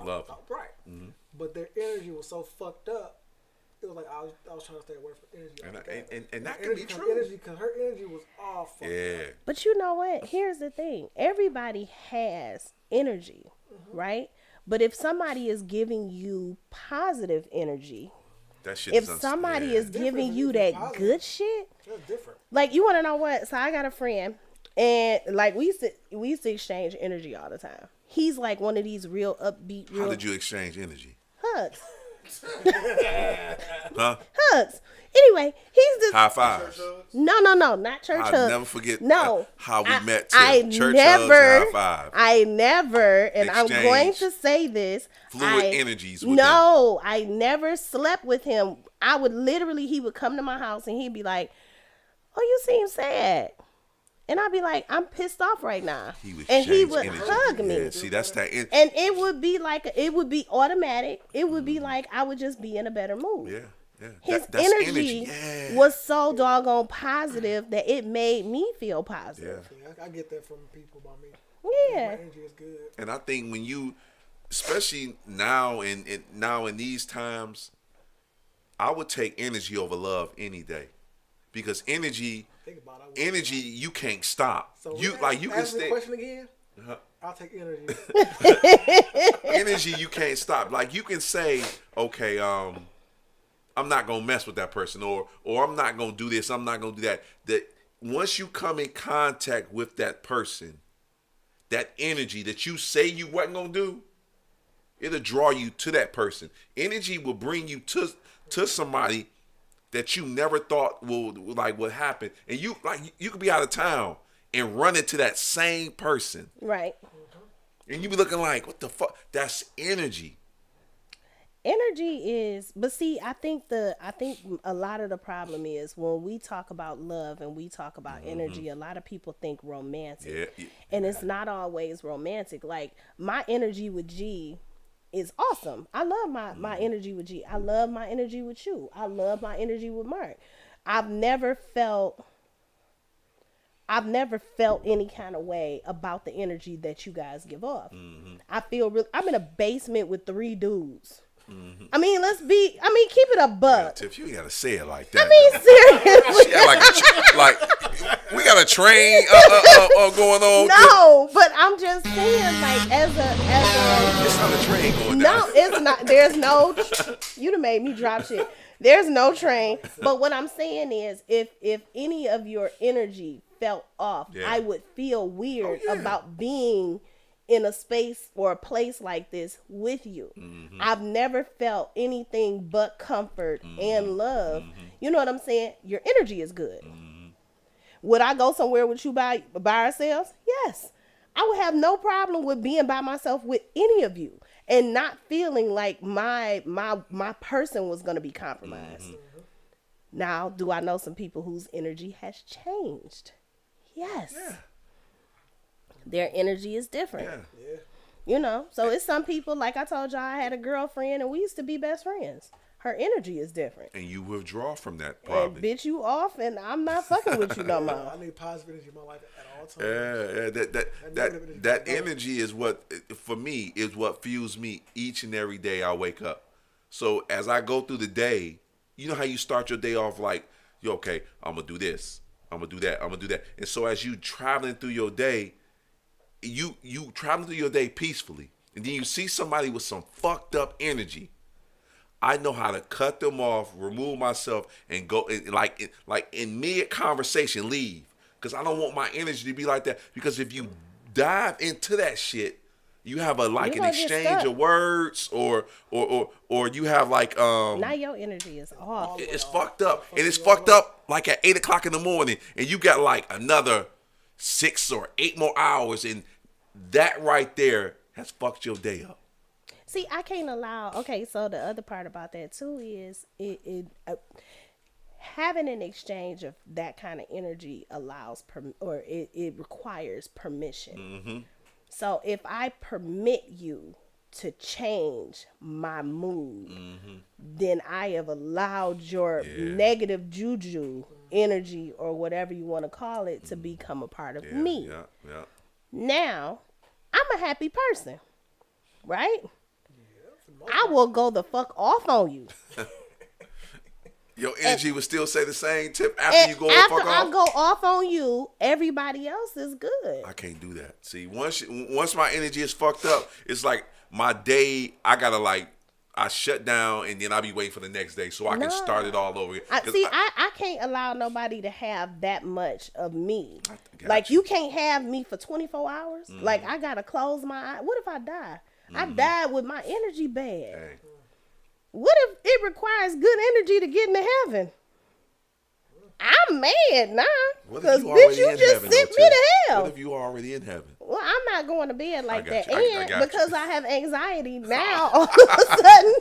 love. Right. But their energy was so fucked up. It was like I was trying to stay away from energy. And that could be true. Because her energy was all fucked up. But you know what? Here's the thing. Everybody has energy, right? But if somebody is giving you positive energy, that shit if somebody is giving you that good shit, that's different. Like, you want to know what? So I got a friend, and like we used to exchange energy all the time. He's like one of these real upbeat. How did you exchange energy? Hugs. Huh? Hugs. Anyway, he's the high fives. No, not church hugs. I'll never forget how we met. Church never, hugs and high five. I never, and Exchange I'm going to say this. Fluid energies with No, I never slept with him. I would literally, he would come to my house and he'd be like, "Oh, you seem sad." And I'd be like, "I'm pissed off right now." He would hug me. Yeah, see, that's that. And it would be like, it would be automatic. It would be like I would just be in a better mood. Yeah. His that's energy was so doggone positive that it made me feel positive. Yeah, I get that from people about me. Yeah. My energy is good. And I think when you, especially now in these times, I would take energy over love any day, because energy you can't stop. So you can stay. The question again. I'll take energy. Energy you can't stop. Like you can say, okay, I'm not gonna mess with that person, or I'm not gonna do this, I'm not gonna do that. That once you come in contact with that person, that energy that you say you wasn't gonna do, it'll draw you to that person. Energy will bring you to somebody that you never thought would happen. And you could be out of town and run into that same person. Right. And you be looking like, what the fuck? That's energy. Energy is, but see, I think a lot of the problem is when we talk about love and we talk about energy, a lot of people think romantic. Yeah. And it's not always romantic. Like, my energy with G is awesome. I love my energy with G. I love my energy with you. I love my energy with Mark. I've never felt any kind of way about the energy that you guys give off. I feel I'm in a basement with 3 dudes. I mean, keep it a buck. Tiff, you gotta say it like that. I mean, seriously. Yeah, a train going on. No, but I'm just saying, like, as a. It's not a train going No, down. it's not. There's no. You done made me drop shit. There's no train. But what I'm saying is, if any of your energy felt off, Yeah. I would feel weird Oh, yeah. about being in a space or a place like this with you. Mm-hmm. I've never felt anything but comfort Mm-hmm. and love. You know what I'm saying? Your energy is good. Would I go somewhere with you by ourselves? Yes. I would have no problem with being by myself with any of you and not feeling like my person was going to be compromised. Now, do I know some people whose energy has changed? Yes. Yeah. Their energy is different. Yeah. You know, so it's some people, like I told y'all, I had a girlfriend and we used to be best friends. Her energy is different. And you withdraw from that And probably. bitch, you off and I'm not fucking with you no more. I need positive energy in my life at all times. That energy is what, for me, is what fuels me each and every day I wake up. So as I go through the day, you know how you start your day off like, yo, okay, I'm gonna do this, I'm gonna do that, I'm gonna do that. And so as you traveling through your day, you traveling through your day peacefully, and then you see somebody with some fucked up energy. I know how to cut them off, remove myself, and go like in mid conversation, leave, because I don't want my energy to be like that. Because if you dive into that shit, you have an gonna get exchange stuck. of words, or you have like Now your energy is off. it's fucked up, and it's fucked up like at 8 o'clock in the morning, and you got like another 6 or 8 more hours, and that right there has fucked your day up. See, I can't allow. Okay, so the other part about that too is having an exchange of that kind of energy allows it requires permission. Mm-hmm. So if I permit you to change my mood, then I have allowed your negative juju energy or whatever you want to call it to become a part of me. Yeah. Now, I'm a happy person, right? I will go the fuck off on you. Your energy would still say the same tip after you go the after fuck I off? go off on you, everybody else is good. I can't do that. See, once my energy is fucked up, it's like my day, I shut down and then I'll be waiting for the next day so I can start it all over. I can't allow nobody to have that much of me. got Like, you. you can't have me for 24 hours. Like, I got to close my eye. What if I die? I died with my energy bad. Hey, What if it requires good energy to get into heaven? I'm mad now. what Because, if you bitch, already you in just heaven? sent though, me Tiff? to hell. What if you already in heaven? Well, I'm not going to bed like got that. you. I And got you. because I have anxiety now, all of a sudden,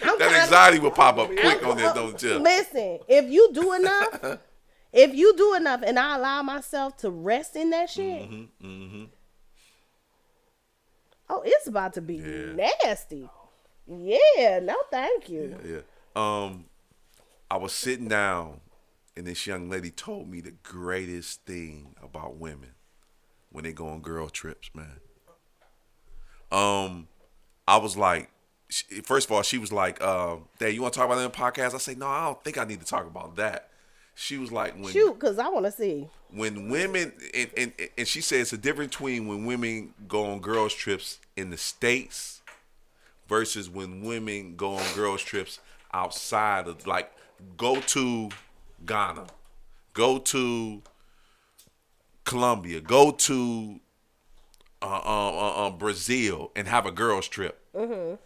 I'm That kinda- anxiety will pop up quick on that, don't it? Listen, if you do enough, and I allow myself to rest in that shit, oh, it's about to be nasty. Yeah, no, thank you. Yeah. I was sitting down, and this young lady told me the greatest thing about women when they go on girl trips, man. I was like, first of all, she was like, "Dad, you want to talk about that in the podcast?" I say, "No, I don't think I need to talk about that." She was like, Shoot, because I want to see. when women and she said it's a difference between when women go on girls trips in the States versus when women go on girls trips outside of, like, go to Ghana, go to Colombia, go to Brazil and have a girls trip. The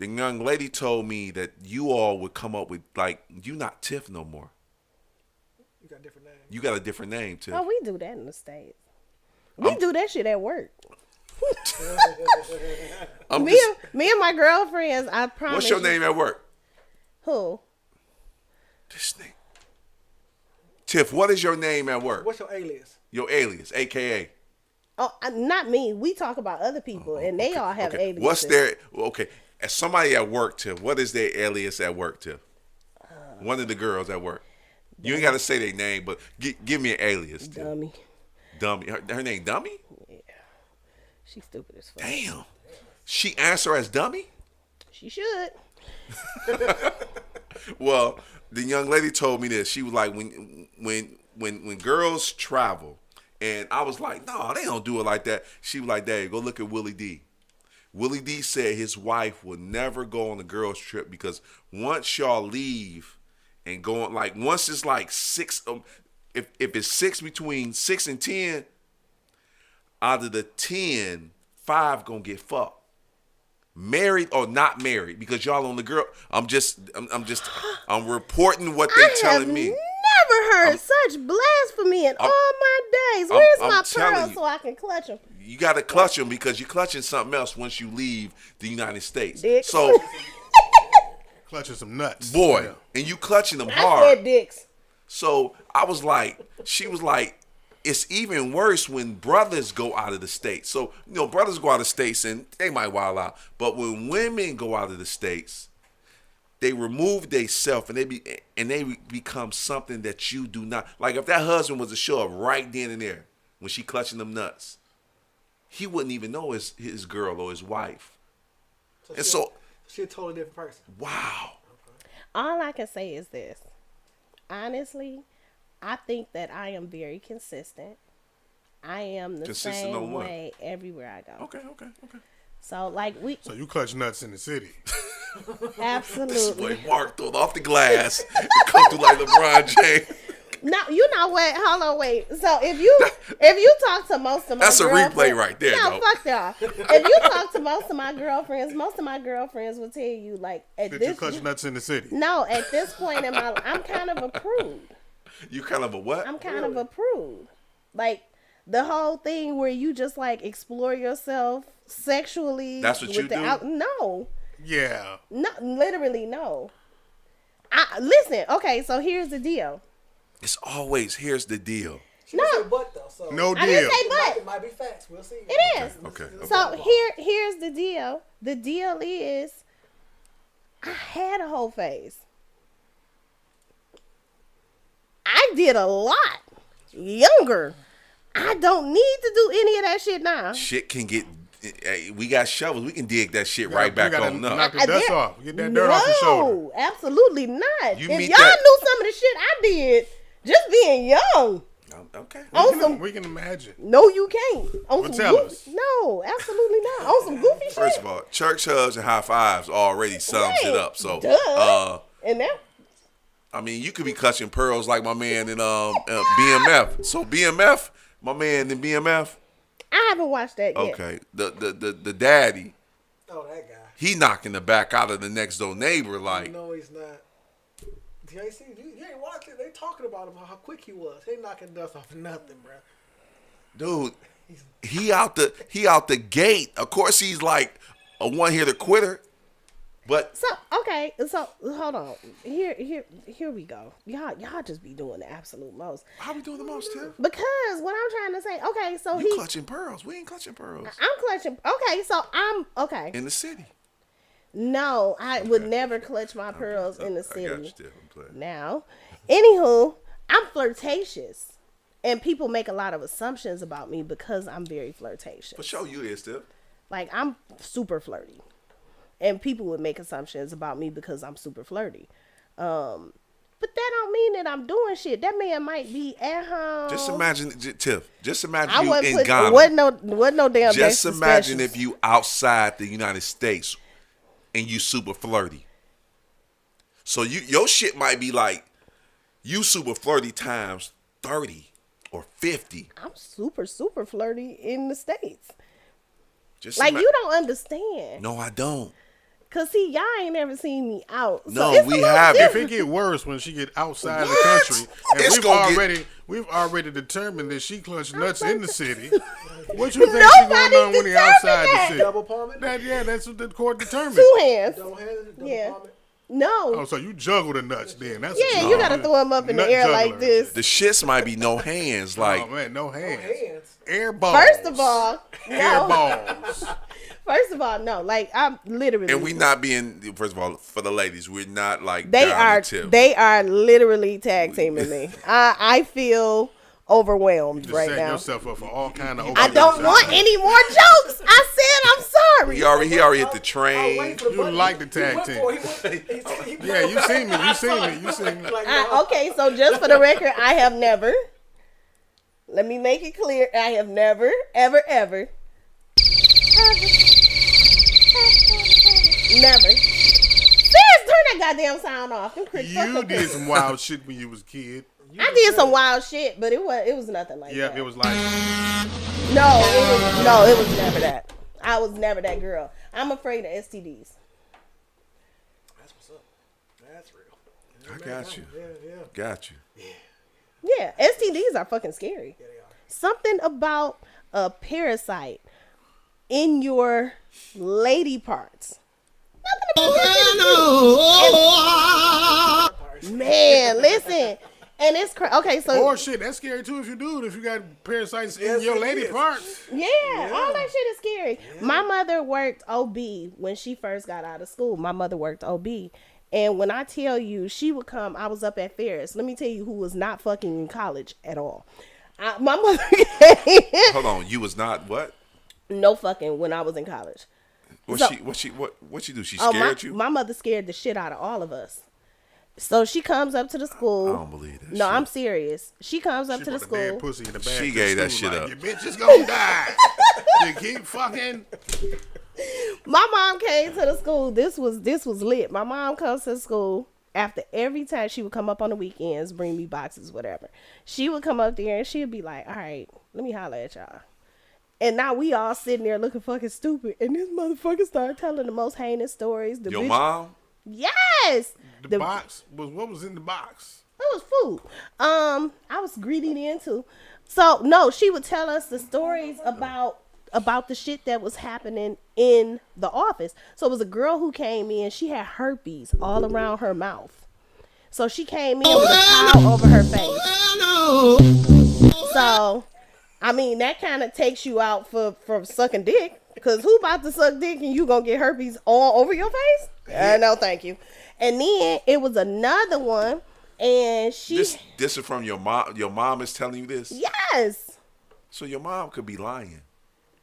young lady told me that you all would come up with, like, you not Tiff no more. You got different names. You got a different name, Tiff. Oh, we do that in the States. We do that shit at work. I'm Me just- and my girlfriends, I promise. what's your you- name at work? Who? This name. Tiff, what is your name at work? What's your alias? Your alias, AKA. Oh, not me. We talk about other people, and they all have Okay. aliases. What's their, okay, as somebody at work, Tiff, what is their alias at work, Tiff? One of the girls at work. You ain't got to say their name, but give me an alias, Tiff. Dummy. Dummy. Her name Dummy? She's stupid as fuck. Damn. She answer as Dummy? She should. Well, the young lady told me this. She was like, when when girls travel, and I was like, no, they don't do it like that. She was like, Dad, go look at Willie D. Willie D said his wife would never go on a girls trip because once y'all leave and go on, like once it's like 6, if it's between 6 and 10, out of the 10, 5 gonna get fucked. Married or not married, because y'all on the girl. I'm reporting what they telling me. Never heard such blasphemy in all my days. Where's my pearls so I can clutch them? You got to clutch them because you're clutching something else once you leave the United States. Dicks. So, Clutching some nuts. boy, Yeah. and you clutching them I hard. said dicks. So I was like, she was like, it's even worse when brothers go out of the States. So, brothers go out of the States and they might wild out. But when women go out of the States, they remove themselves and they become something that you do not. Like if that husband was to show up right then and there when she clutching them nuts, he wouldn't even know his girl or his wife. So she's a totally different person. Wow. All I can say is this. Honestly, I think that I am very consistent. I am the Consistent on same what? way everywhere I go. Okay. So So you clutch nuts in the city. absolutely. Boy, Mark threw it off the glass and come through like LeBron James. No, you know what? Hold on, wait. So if you talk to most of my That's a replay right there, No, though. fuck y'all. If you talk to most of my girlfriends will tell you like at Did you this clutch nuts in the city? No, at this point in my life, I'm kind of a prude. You kind of a what? I'm kind of a prude. Like the whole thing where you just like explore yourself sexually. That's what you do? No. Yeah. No, literally no. Listen, okay, so here's the deal. It's always, here's the deal. She didn't say but though, so No I didn't deal. say it but. might be facts. We'll see. It is. Okay. So here's the deal. The deal is I had a whole phase. I did a lot younger. I don't need to do any of that shit now. Shit can get, we got shovels. We can dig that shit right back gotta on up. knock the dust off. Get that dirt off your shoulder. No, absolutely not. You If meet y'all that- knew some of the shit I did just being young. Okay. On some, We can imagine. no, you can't. On Well, some tell goofy, us. no, absolutely not. On some goofy shit. First of all, church hugs and high fives already sums it up. So, Duh. And that, I mean, you could be clutching pearls like my man in BMF. So BMF, my man in BMF. I haven't watched that yet. Okay, the daddy, Oh, that guy. he knocking the back out of the next door neighbor like. No, he's not. JC, you ain't watching. They talking about him how quick he was. He ain't knocking dust off of nothing, bro. Dude, he out the gate. Of course, he's like a one-hitter quitter. But So okay, so hold on. Here we go. Y'all just be doing the absolute most. how we doing the most, Tim? Because what I'm trying to say, okay, so You clutching pearls. We ain't clutching pearls I'm clutching. Okay, so I'm okay. in the city. No, I would never clutch my pearls in the I got you, city. Tim. I'm playing. Now, anywho, I'm flirtatious, and people make a lot of assumptions about me because I'm very flirtatious. For sure, you is, Tim. Like I'm super flirty, and people would make assumptions about me because I'm super flirty. But that don't mean that I'm doing shit. That man might be at home. Just imagine, Tiff. Just imagine I you wasn't in putting, Ghana. wasn't no damn. Just Dexter imagine specials. if you outside the United States and you super flirty. So your shit might be like you super flirty times 30 or 50. I'm super flirty in the States. Just Like you don't understand. No, I don't. Cause see, y'all ain't never seen me out. So No, it's a we little haven't. If different. it get worse when she get outside the What? country, and It's gonna get- we've already determined that she clutched nuts in the city. What you think she Nobody going on when he determined outside that. the city? Double palming? That's what the court determined. Two hands. Double handed? Double Yeah. palming? No. Oh, so you juggle the nuts then? That's Yeah, you gotta throw them up in the Nut air like juggler. this. The shits might be no hands. Like Oh man, no hands. Hands. Air balls. First of all, air no. balls. First of all, no. Like I'm literally. and we not being, first of all, for the ladies, we're not like They down are. to Tiff. They are literally tag teaming me. I feel overwhelmed Just right setting now. yourself up for all kind of. I don't want any more jokes. I said I'm sorry. He already hit the I was waiting train. for the You button. like the He tag went team. for it. He Yeah, you seen me. You seen me. You seen me. Like, no, Okay, so just for the record, I have never. Let me make it clear. I have never, ever, ever. Never. Serious, turn that goddamn sound off. You did some wild shit when you was a kid. I did some wild shit, but it was nothing like that. Yep, it was like No, it was never that. I was never that girl. I'm afraid of STDs. That's what's up. That's real. I got you. Yeah. Got you. Yeah, STDs are fucking scary. Yeah, they are. Something about a parasite in your lady parts. Nothing about that shit is- Man, listen. And it's okay, so or shit, that's scary too if you do it. If you got parasites in your it lady is. parts. yeah, all that shit is scary. Yeah. My mother worked OB when she first got out of school. My mother worked OB. And when I tell you, she would come, I was up at Ferris. Let me tell you who was not fucking in college at all. My mother came. Hold on, you was not what? No fucking when I was in college. What she do? She Oh, scared you? my mother scared the shit out of all of us. So she comes up to the school. I don't believe that. No, shit. I'm serious. She comes up She to the put a dead school. pussy in the back She of gave the that school, shit like, up. Your bitch is gonna die. You keep fucking. My mom came to the school. This was lit. My mom comes to the school after every time she would come up on the weekends, bring me boxes, whatever. She would come up there and she'd be like, all right, let me holler at y'all. And now we all sitting there looking fucking stupid. And this motherfucker started telling the most heinous stories. Your mom? Yes. The box was what was in the box? It was food. I was greedy then too. So no, she would tell us the stories about the shit that was happening in the office. So it was a girl who came in. She had herpes all around her mouth. So she came in with a towel over her face. So, I mean, that kind of takes you out from sucking dick. Because who about to suck dick and you gonna get herpes all over your face? No, thank you. And then it was another one. And she... This is from your mom. Your mom is telling you this? Yes. So your mom could be lying.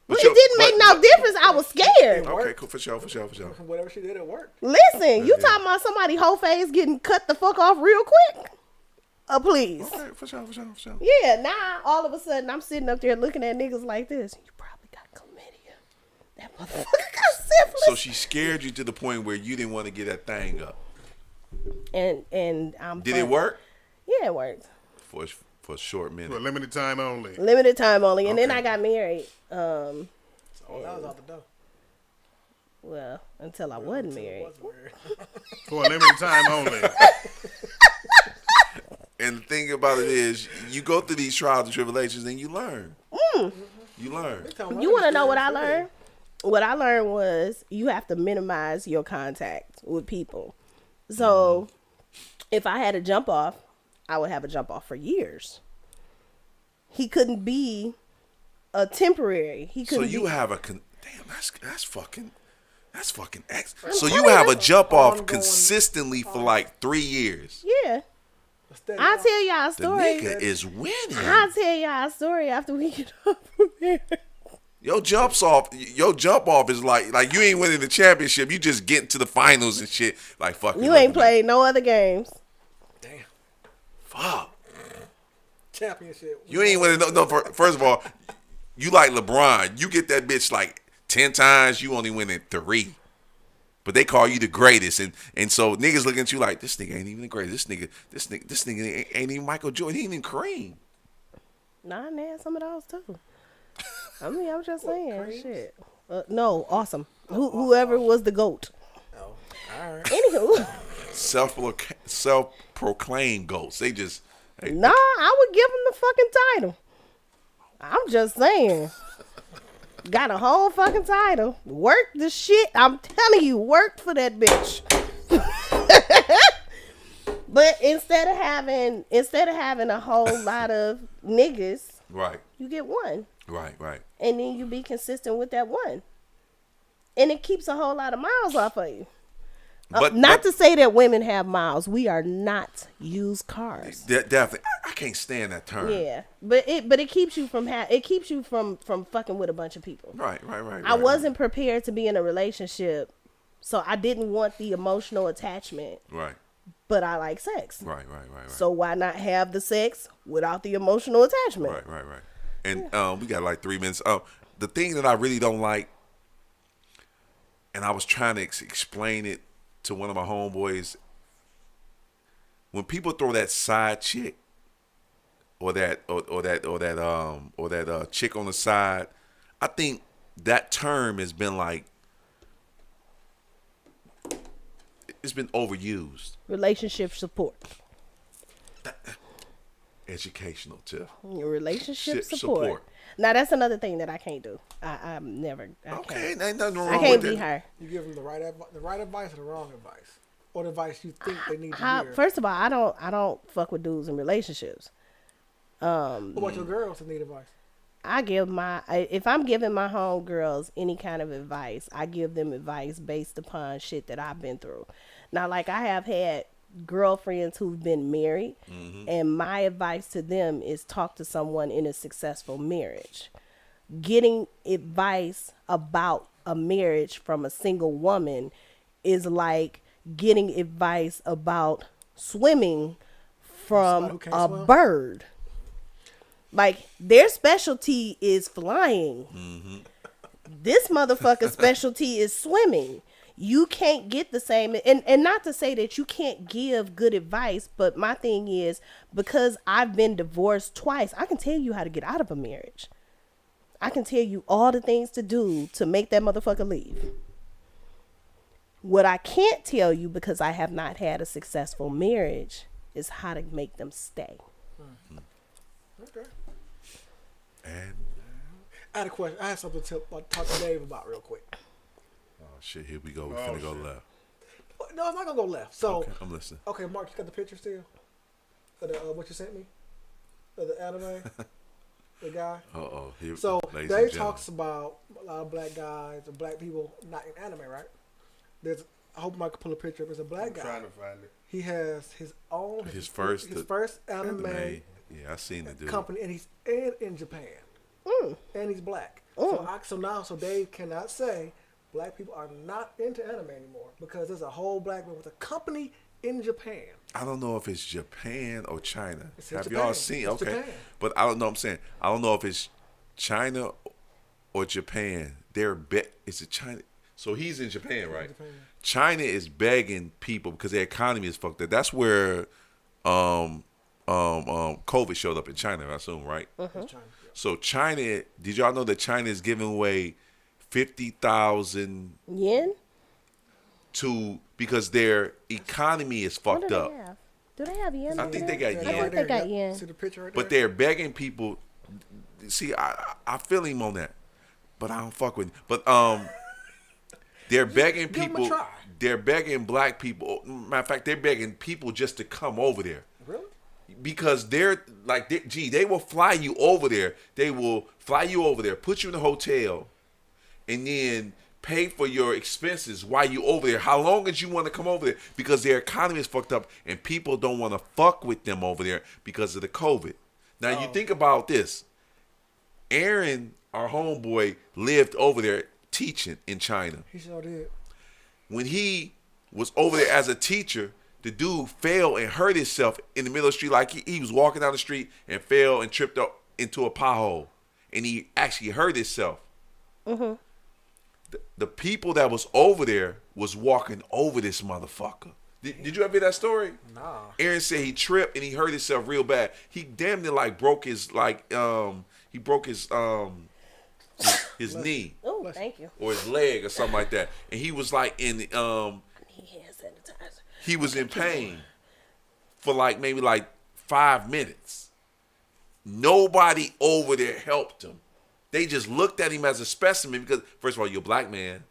Well, it didn't make no difference. I was scared. Okay, cool. For sure. Whatever she did, it worked. Listen, you talking about somebody whole face getting cut the fuck off real quick? Please. Okay, for sure. Yeah, now all of a sudden I'm sitting up there looking at niggas like this. You probably got chlamydia. That motherfucker got syphilis. So she scared you to the point where you didn't want to get that thing up. And Did it work? Yeah, it worked. For a short minute. For a limited time only. Limited time only. And then Okay. I got married. So that was out the door. Well, until I wasn't married. For a limited time only. And the thing about it is, you go through these trials and tribulations and you learn. You learn. You want to know what I learned? What I learned was you have to minimize your contact with people. So if I had a jump off, I would have a jump off for years. He couldn't be a temporary. He So couldn't. you be, have a that's fucking So you have a jump off ongoing- consistently for like 3 years. Yeah. I'll tell y'all a The story. nigga is winning. I'll tell y'all a story after we get off from here. Your jump off is like you ain't winning the championship. You just getting to the finals and shit. Like fuck. You ain't played no other games. Damn. Fuck. Championship. You ain't winning. No. First of all, you like LeBron. You get that bitch like 10 times. You only winning 3. But they call you the greatest, and so niggas looking at you like this nigga ain't even the greatest. This nigga ain't even Michael Jordan. He ain't even Kareem. Nah, I had some of those too. I mean, I'm just saying, shit. No, awesome. Whoever was the GOAT. Oh, all right. Anywho, Self-proclaimed goats. They just nah, I would give him the fucking title. I'm just saying. Got a whole fucking title. Work the shit. I'm telling you, work for that bitch. But instead of having a whole lot of niggas, right, you get one. right. And then you be consistent with that one. And it keeps a whole lot of miles off of you. Not to say that women have miles. We are not used cars. Definitely. I can't stand that term. Yeah, but it keeps you from from fucking with a bunch of people. Right. I wasn't prepared to be in a relationship, so I didn't want the emotional attachment. Right. but I like sex. Right. So why not have the sex without the emotional attachment? Right. And we got like 3 minutes. The thing that I really don't like, and I was trying to explain it to one of my homeboys, when people throw that side chick or that chick on the side, I think that term has been like, it's been overused. Relationship support. Educational, Tiff. Relationship Ship support. Now that's another thing that I can't do. I'm never. Okay, ain't nothing wrong I can't with be that. her. You give them the right advice or the wrong advice, or the advice you think they need to hear. First of all, I don't fuck with dudes in relationships. What about your girls that need advice? If I'm giving my homegirls any kind of advice, I give them advice based upon shit that I've been through. Now, like I have had girlfriends who've been married, and my advice to them is talk to someone in a successful marriage. Getting advice about a marriage from a single woman is like getting advice about swimming Somebody who from can't a swim? bird. Like, their specialty is flying. This motherfucker's specialty is swimming. You can't get the same, and not to say that you can't give good advice, but my thing is, because I've been divorced twice, I can tell you how to get out of a marriage. I can tell you all the things to do to make that motherfucker leave. What I can't tell you, because I have not had a successful marriage, is how to make them stay. Okay. And I had a question. I had something to talk to Dave about real quick. oh shit, here we go. We're finna go left. No, I'm not gonna go left. So, Okay, I'm listening. okay, Mark, you got the picture still? Of the, what you sent me? Of the anime? The guy? Uh-oh. Here, So, ladies and Dave gentlemen. talks about a lot of black guys and black people not in anime, right? I hope I can pull a picture up. There's a black guy. Trying to find it. He has his own, His first anime Yeah, I seen the dude. company, and he's in Japan. And he's black. So Dave cannot say black people are not into anime anymore because there's a whole black man with a company in Japan. I don't know if it's Japan or China. It's in Have Japan. y'all seen? It's Okay, Japan. but I don't know. I'm saying I don't know if it's China or Japan. Is it China? So he's in Japan, right? Japan. China is begging people because their economy is fucked up. That's where COVID showed up in China, I assume, right? It's China. Yeah. So China, did y'all know that China is giving away 50,000 Yen? because their economy is What fucked do up. they have? Do they have yen? I over think there? they got Yeah, yen. right they there. got yen. See the picture right But there? they're begging people. See, I feel him on that, but I don't fuck with him. But they're begging Give 'em a people. try. They're begging black people. Matter of fact, they're begging people just to come over there Really? because they're like, they will fly you over there. They will fly you over there, put you in a hotel, and then pay for your expenses while you over there. How long as you want to come over there? Because their economy is fucked up, and people don't want to fuck with them over there because of the COVID. Now you think about this. Aaron, our homeboy, lived over there teaching in China. He sure did. When he was over there as a teacher, the dude fell and hurt himself in the middle of the street. Like he was walking down the street and fell and tripped up into a pothole. And he actually hurt himself. The people that was over there was walking over this motherfucker. Did you ever hear that story? Nah. Aaron said he tripped and he hurt himself real bad. He damn near like broke his his knee Oh, thank you. or his leg or something like that. And he was like in He hand sanitizer. he was in pain for like maybe like 5 minutes. Nobody over there helped him. They just looked at him as a specimen because first of all, you're a black man.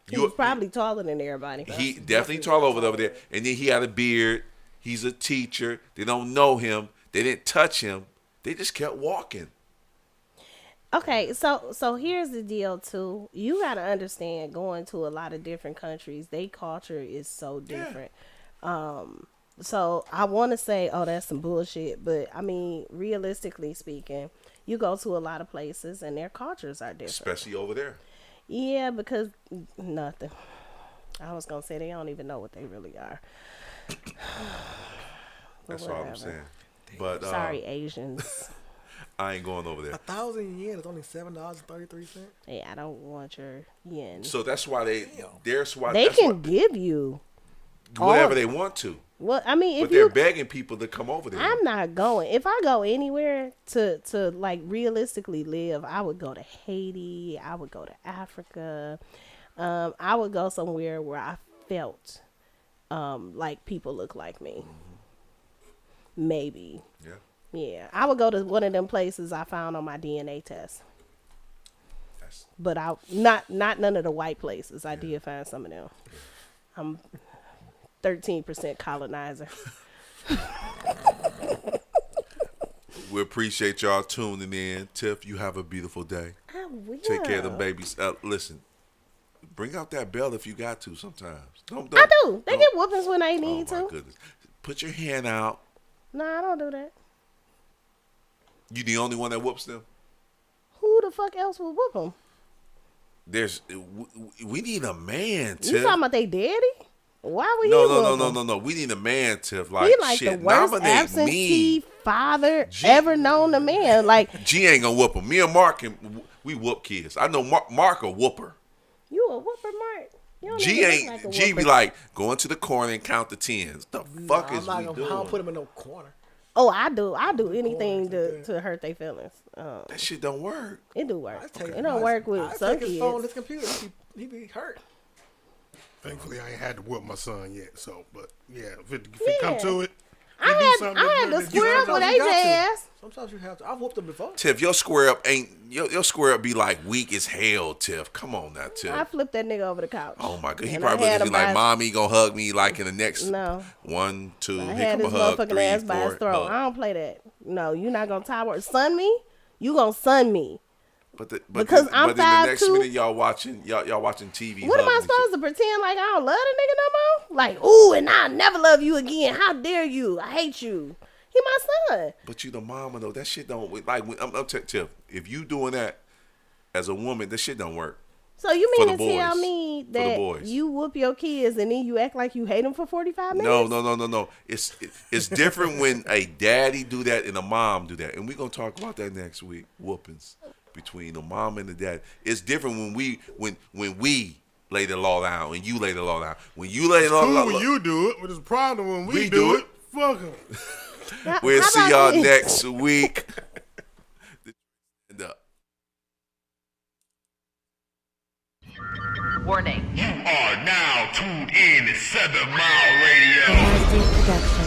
He was probably taller than everybody. He definitely tall over there. And then he had a beard. He's a teacher. They don't know him. They didn't touch him. They just kept walking. Okay, so here's the deal too. You gotta understand, going to a lot of different countries, their culture is so different. So I want to say, oh, that's some bullshit, but I mean, realistically speaking, you go to a lot of places and their cultures are different. Especially over there. Yeah, because nothing. I was gonna say they don't even know what they really are. That's all I'm saying. But Sorry, Asians. I ain't going over there. 1,000 yen is only $7.33. Hey, I don't want your yen. So that's why They that's can give you whatever all- they want to. Well, I mean, But if they're you, begging people to come over there. I'm not going. If I go anywhere to like realistically live, I would go to Haiti. I would go to Africa. I would go somewhere where I felt like people look like me. Maybe. Yeah. Yeah, I would go to one of them places I found on my DNA test. That's, But I not none of the white places. I did find some of them. I'm 13% colonizer. we appreciate y'all tuning in. Tiff, you have a beautiful day. I will. Take care of them babies. Listen, bring out that bell if you got to sometimes. Don't I do. They don't- get whoopings when they Oh, need my to. goodness. Put your hand out. No, I don't do that. You the only one that whoops them? Who the fuck else would whoop them? We need a man, You Tiff. talking about they daddy? Why would No, he no, whoop no, him? no, no, no. We need a man, Tiff. He Like, like shit, the worst nominate absentee me. father G- ever known to man. Like, G ain't gonna whoop him. Me and Mark, we whoop kids. I know Mark a whooper. you a whooper, Mark? You don't G even look ain't. like a G be whooper. like, go into the corner and count the tens. The fuck is I'm we not doing? gonna, I don't put him in no corner. Oh, I do. I do anything to hurt their feelings. That shit don't work. It do work. I take It don't work with I some take his phone, kids. his computer. He be hurt. Thankfully, I ain't had to whoop my son yet. So, but yeah, if it come Yeah. to it, I had to square up with Sometimes you AJ got to. ass. Sometimes you have to. I've whooped him before. Tiff, your square up ain't your square up be like weak as hell, Tiff. Come on now, Tiff. I flipped that nigga over the couch. Oh my god, he And probably I looking had at you him like, by- "Mommy gonna hug me like in the next No. 1, 2, I here had come this a hug, motherfucking 3, ass by 4, his throat. hug." I don't play that. No, you not gonna tie work. Son me? You gonna son me? Because I'm but then the next 5'2". minute y'all watching TV. What am I hugging and supposed to pretend like I don't love the nigga no more? Like, ooh, and I'll never love you again. How dare you? I hate you. He my son. shit? But you the mama though. That shit don't like. I'm Tiff. If you doing that as a woman, that shit don't work. So you For mean the to tell boys. me For the that boys. you whoop your kids and then you act like you hate them for 45 minutes? No. It's different when a daddy do that and a mom do that, and we're gonna talk about that next week. Whoopings between the mom and the dad. It's different when we lay the law down and you lay the law down. When you lay the law cool down, when you do it, but it's a problem when we We do do it. Fuck them. we'll How see about y'all this? next week. Warning. You are now tuned in to 7 Mile Radio. Production.